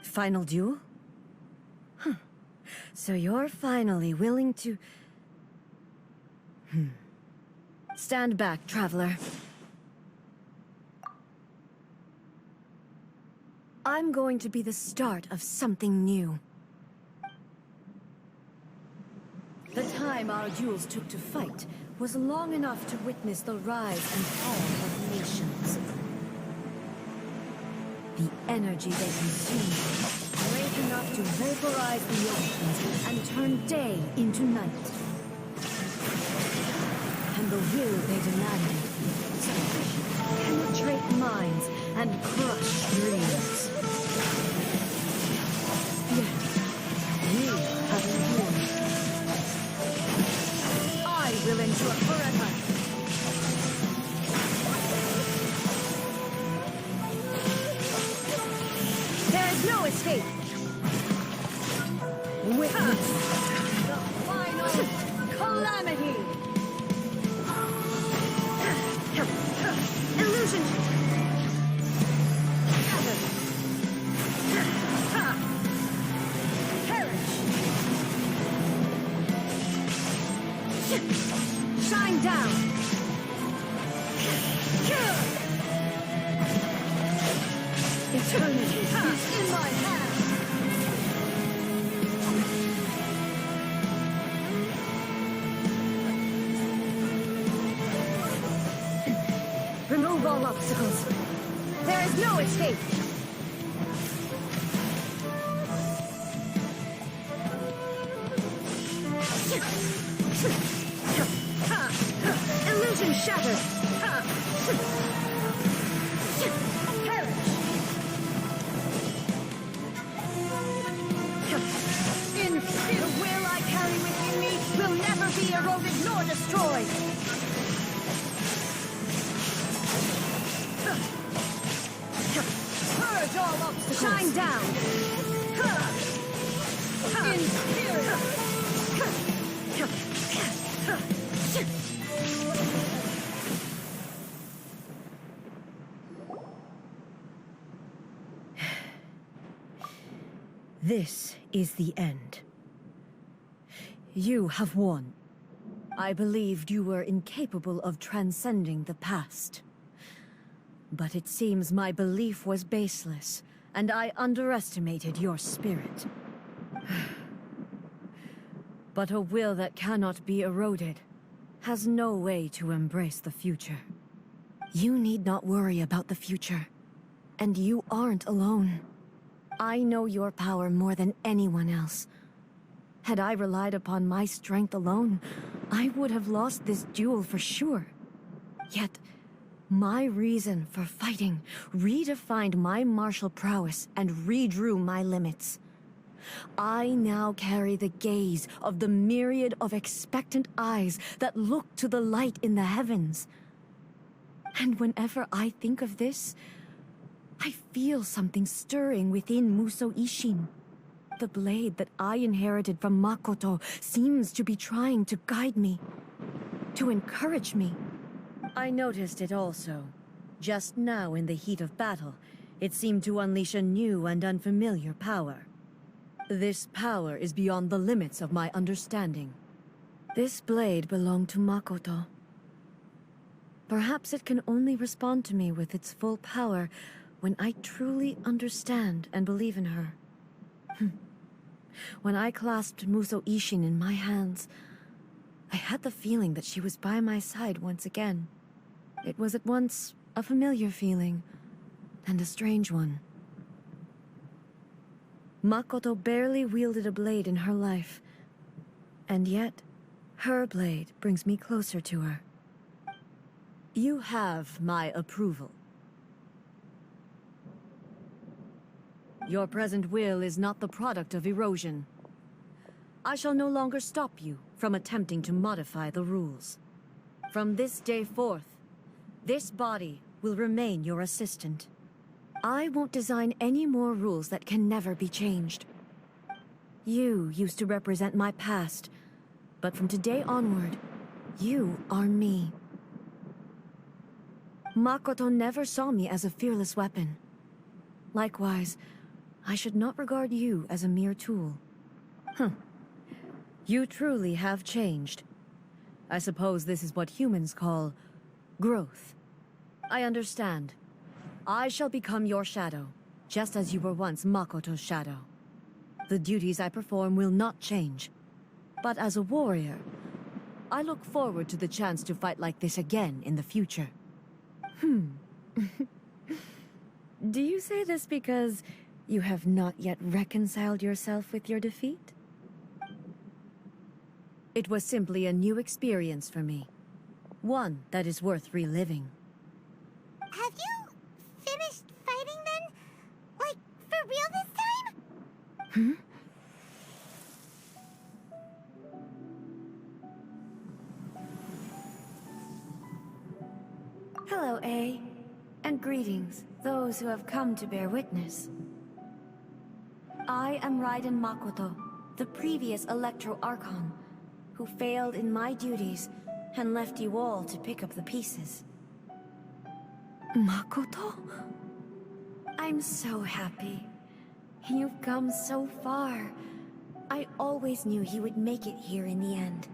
Final duel? So you're finally willing to... Stand back, traveler. I'm going to be the start of something new. The time our duels took to fight was long enough to witness the rise and fall of nations. The energy they consumed, great enough to vaporize the oceans and turn day into night. And the will they demanded, sufficient to penetrate minds and crush dreams. Yet, will endure forever. There is no escape. Witness the final calamity. Illusion. Perish. Shine down. Eternity is in my hands. Remove all obstacles. There is no escape. Illusion shattered. Perish. In the will I carry within me will never be eroded nor destroyed. Purge all obstacles. Shine down. In spirit. This is the end. You have won. I believed you were incapable of transcending the past. But it seems my belief was baseless, and I underestimated your spirit. But a will that cannot be eroded has no way to embrace the future. You need not worry about the future, and you aren't alone. I know your power more than anyone else. Had I relied upon my strength alone, I would have lost this duel for sure. Yet, my reason for fighting redefined my martial prowess and redrew my limits. I now carry the gaze of the myriad of expectant eyes that look to the light in the heavens. And whenever I think of this, I feel something stirring within Musou Ishin. The blade that I inherited from Makoto seems to be trying to guide me, to encourage me. I noticed it also. Just now in the heat of battle, it seemed to unleash a new and unfamiliar power. This power is beyond the limits of my understanding. This blade belonged to Makoto. Perhaps it can only respond to me with its full power when I truly understand and believe in her. When I clasped Musou Ishin in my hands, I had the feeling that she was by my side once again. It was at once a familiar feeling and a strange one. Makoto barely wielded a blade in her life, and yet her blade brings me closer to her. You have my approval. Your present will is not the product of erosion. I shall no longer stop you from attempting to modify the rules. From this day forth, this body will remain your assistant. I won't design any more rules that can never be changed. You used to represent my past, but from today onward, you are me. Makoto never saw me as a fearless weapon. Likewise, I should not regard you as a mere tool. You truly have changed. I suppose this is what humans call growth. I understand. I shall become your shadow, just as you were once Makoto's shadow. The duties I perform will not change. But as a warrior, I look forward to the chance to fight like this again in the future. Do you say this because you have not yet reconciled yourself with your defeat? It was simply a new experience for me. One that is worth reliving. Have you finished fighting then? Like, for real this time? Hello, A. And greetings, those who have come to bear witness. I am Raiden Makoto, the previous Electro Archon, who failed in my duties and left you all to pick up the pieces. Makoto? I'm so happy. You've come so far. I always knew you would make it here in the end.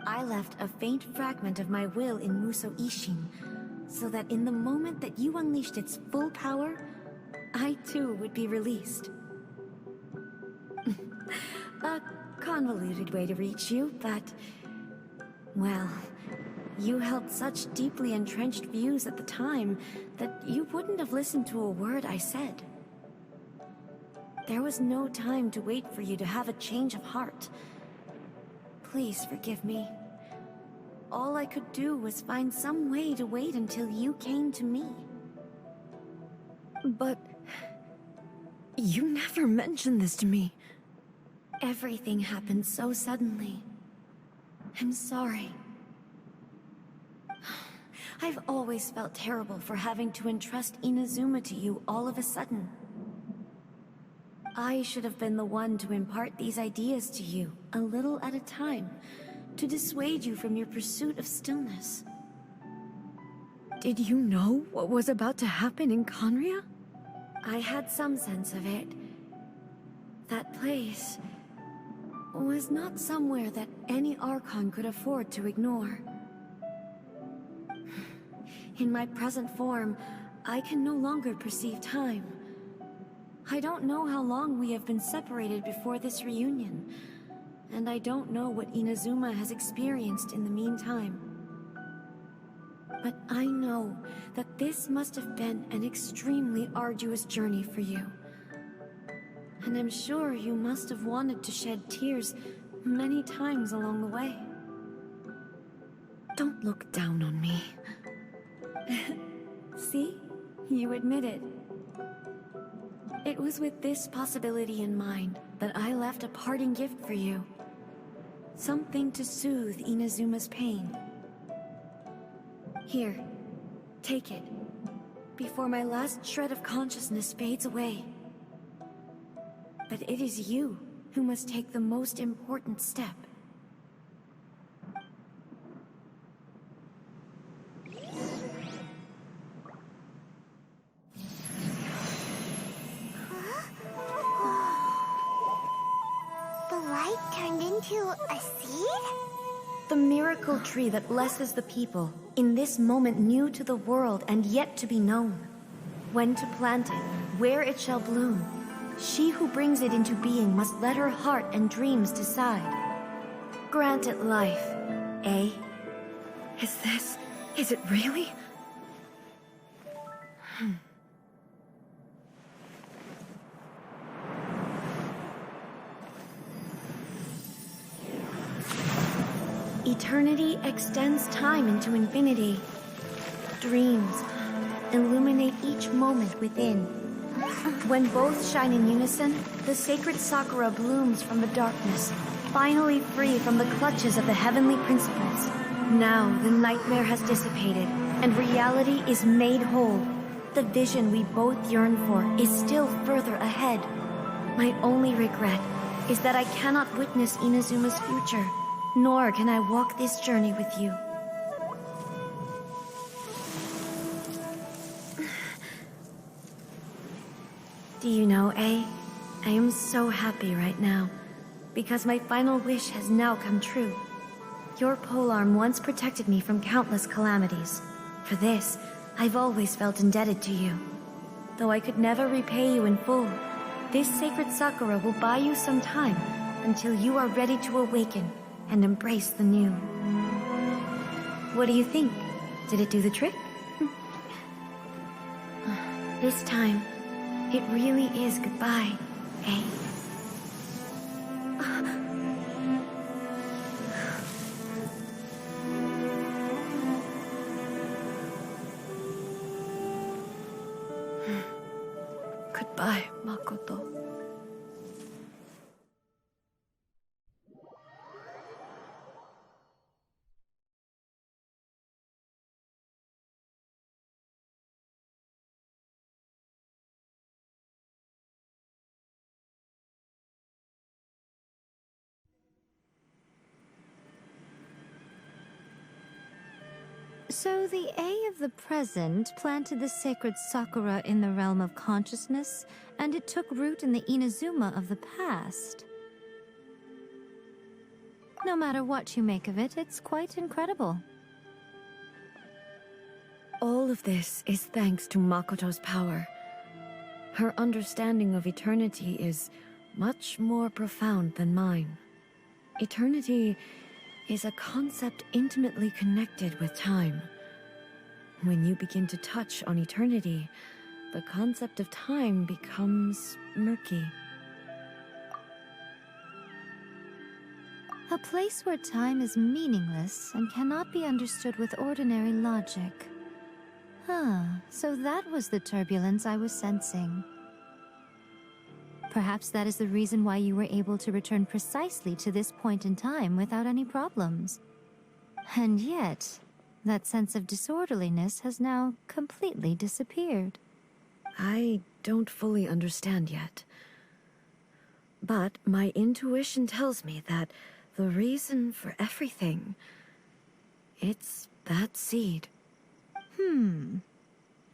I left a faint fragment of my will in Muso Ishin, so that in the moment that you unleashed its full power, I too would be released. A convoluted way to reach you, but... well, you held such deeply entrenched views at the time that you wouldn't have listened to a word I said. There was no time to wait for you to have a change of heart. Please forgive me. All I could do was find some way to wait until you came to me. But... you never mentioned this to me. Everything happened so suddenly. I'm sorry. I've always felt terrible for having to entrust Inazuma to you all of a sudden. I should have been the one to impart these ideas to you, a little at a time, to dissuade you from your pursuit of stillness. Did you know what was about to happen in Conria? I had some sense of it. That place was not somewhere that any Archon could afford to ignore. In my present form, I can no longer perceive time. I don't know how long we have been separated before this reunion, and I don't know what Inazuma has experienced in the meantime. But I know that this must have been an extremely arduous journey for you. And I'm sure you must have wanted to shed tears many times along the way. Don't look down on me. See? You admit it. It was with this possibility in mind that I left a parting gift for you. Something to soothe Inazuma's pain. Here, take it, before my last shred of consciousness fades away. But it is you who must take the most important step. The light turned into a seed? The miracle tree that blesses the people, in this moment new to the world and yet to be known. When to plant it, where it shall bloom. She who brings it into being must let her heart and dreams decide. Grant it life, eh? Is it really? Eternity extends time into infinity. Dreams illuminate each moment within. When both shine in unison, the sacred Sakura blooms from the darkness, finally free from the clutches of the heavenly principles. Now the nightmare has dissipated, and reality is made whole. The vision we both yearn for is still further ahead. My only regret is that I cannot witness Inazuma's future, nor can I walk this journey with you. Do you know, A? I am so happy right now, because my final wish has now come true. Your polearm once protected me from countless calamities. For this, I've always felt indebted to you. Though I could never repay you in full, this sacred Sakura will buy you some time until you are ready to awaken and embrace the new. What do you think? Did it do the trick? This time, it really is goodbye, eh? Goodbye, Makoto. So the A of the present planted the sacred Sakura in the realm of consciousness, and it took root in the Inazuma of the past. No matter what you make of it, it's quite incredible. All of this is thanks to Makoto's power. Her understanding of eternity is much more profound than mine. Eternity is a concept intimately connected with time. When you begin to touch on eternity, the concept of time becomes murky. A place where time is meaningless and cannot be understood with ordinary logic. So that was the turbulence I was sensing. Perhaps that is the reason why you were able to return precisely to this point in time without any problems. And yet, that sense of disorderliness has now completely disappeared. I don't fully understand yet. But my intuition tells me that the reason for everything, it's that seed.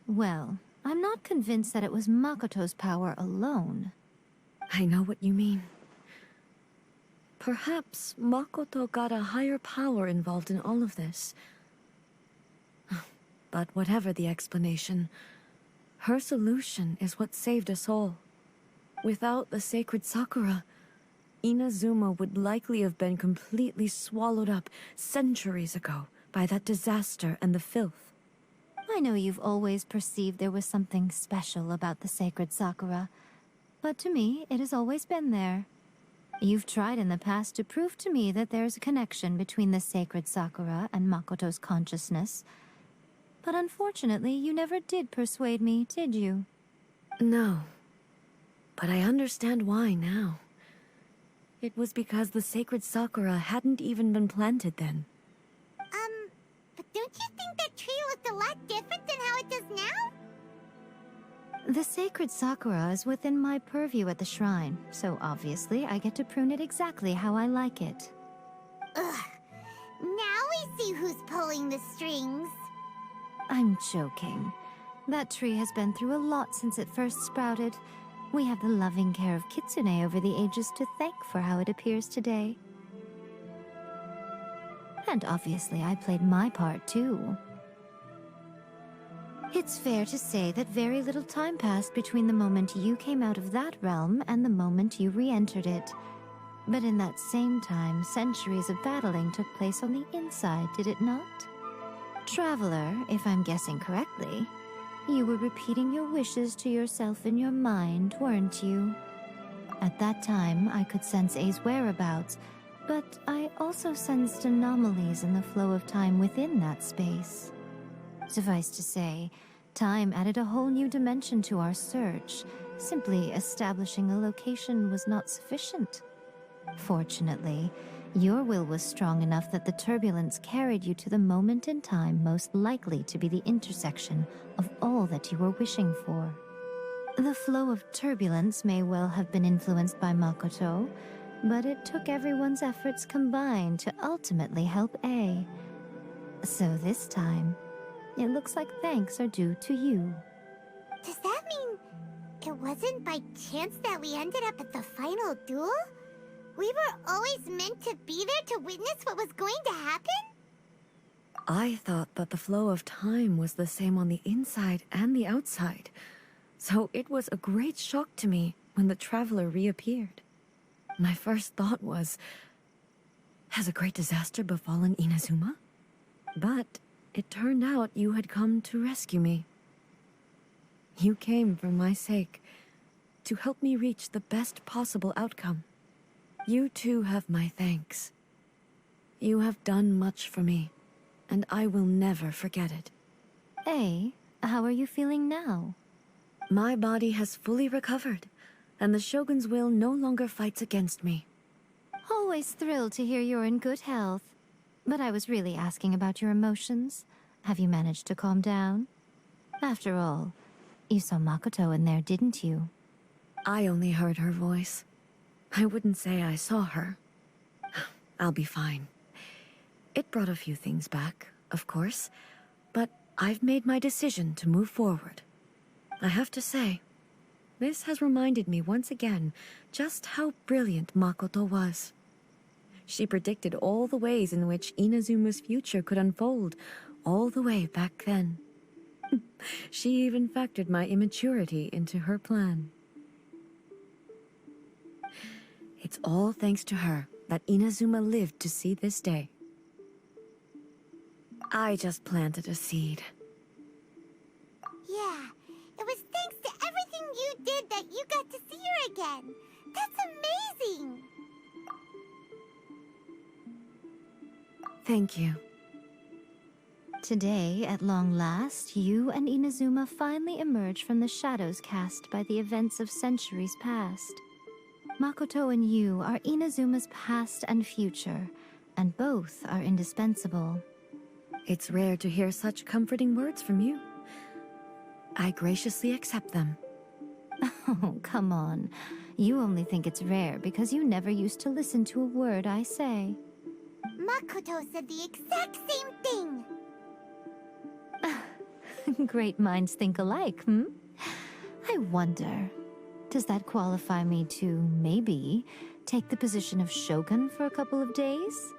Well, I'm not convinced that it was Makoto's power alone. I know what you mean. Perhaps Makoto got a higher power involved in all of this. But whatever the explanation, her solution is what saved us all. Without the sacred Sakura, Inazuma would likely have been completely swallowed up centuries ago by that disaster and the filth. I know you've always perceived there was something special about the sacred Sakura, but to me, it has always been there. You've tried in the past to prove to me that there's a connection between the sacred Sakura and Makoto's consciousness, but unfortunately, you never did persuade me, did you? No, but I understand why now. It was because the sacred Sakura hadn't even been planted then. But don't you think that tree looked a lot different than how it does now? The sacred Sakura is within my purview at the shrine, so obviously I get to prune it exactly how I like it. Ugh. Now we see who's pulling the strings. I'm joking. That tree has been through a lot since it first sprouted. We have the loving care of Kitsune over the ages to thank for how it appears today. And obviously I played my part too. It's fair to say that very little time passed between the moment you came out of that realm and the moment you re-entered it. But in that same time, centuries of battling took place on the inside, did it not? Traveler, if I'm guessing correctly, you were repeating your wishes to yourself in your mind, weren't you? At that time, I could sense A's whereabouts, but I also sensed anomalies in the flow of time within that space. Suffice to say, time added a whole new dimension to our search. Simply establishing a location was not sufficient. Fortunately, your will was strong enough that the turbulence carried you to the moment in time most likely to be the intersection of all that you were wishing for. The flow of turbulence may well have been influenced by Makoto, but it took everyone's efforts combined to ultimately help A. So this time, it looks like thanks are due to you. Does that mean it wasn't by chance that we ended up at the final duel? We were always meant to be there to witness what was going to happen? I thought that the flow of time was the same on the inside and the outside, so it was a great shock to me when the traveler reappeared. My first thought was, has a great disaster befallen Inazuma? But it turned out you had come to rescue me. You came for my sake, to help me reach the best possible outcome. You too have my thanks. You have done much for me, and I will never forget it. A, how are you feeling now? My body has fully recovered, and the Shogun's will no longer fights against me. Always thrilled to hear you're in good health. But I was really asking about your emotions. Have you managed to calm down? After all, you saw Makoto in there, didn't you? I only heard her voice. I wouldn't say I saw her. I'll be fine. It brought a few things back, of course, But I've made my decision to move forward. I have to say, this has reminded me once again just how brilliant Makoto was. She predicted all the ways in which Inazuma's future could unfold, all the way back then. She even factored my immaturity into her plan. It's all thanks to her that Inazuma lived to see this day. I just planted a seed. Yeah, it was thanks to everything you did that you got to see her again. That's amazing! Thank you. Today, at long last, you and Inazuma finally emerge from the shadows cast by the events of centuries past. Makoto and you are Inazuma's past and future, and both are indispensable. It's rare to hear such comforting words from you. I graciously accept them. Oh, come on. You only think it's rare because you never used to listen to a word I say. Makoto said the exact same thing! Great minds think alike, hmm? I wonder, does that qualify me to, maybe, take the position of Shogun for a couple of days?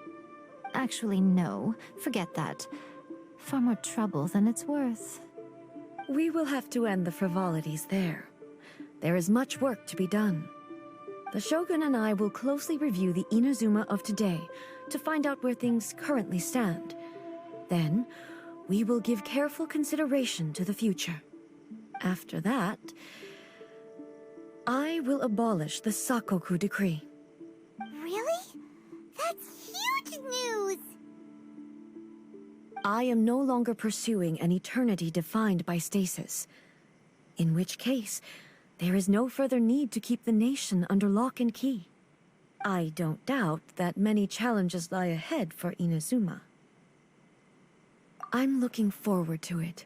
Actually, no. Forget that. Far more trouble than it's worth. We will have to end the frivolities there. There is much work to be done. The Shogun and I will closely review the Inazuma of today to find out where things currently stand. Then, we will give careful consideration to the future. After that, I will abolish the Sakoku decree. Really? That's huge news! I am no longer pursuing an eternity defined by stasis. In which case, there is no further need to keep the nation under lock and key. I don't doubt that many challenges lie ahead for Inazuma. I'm looking forward to it.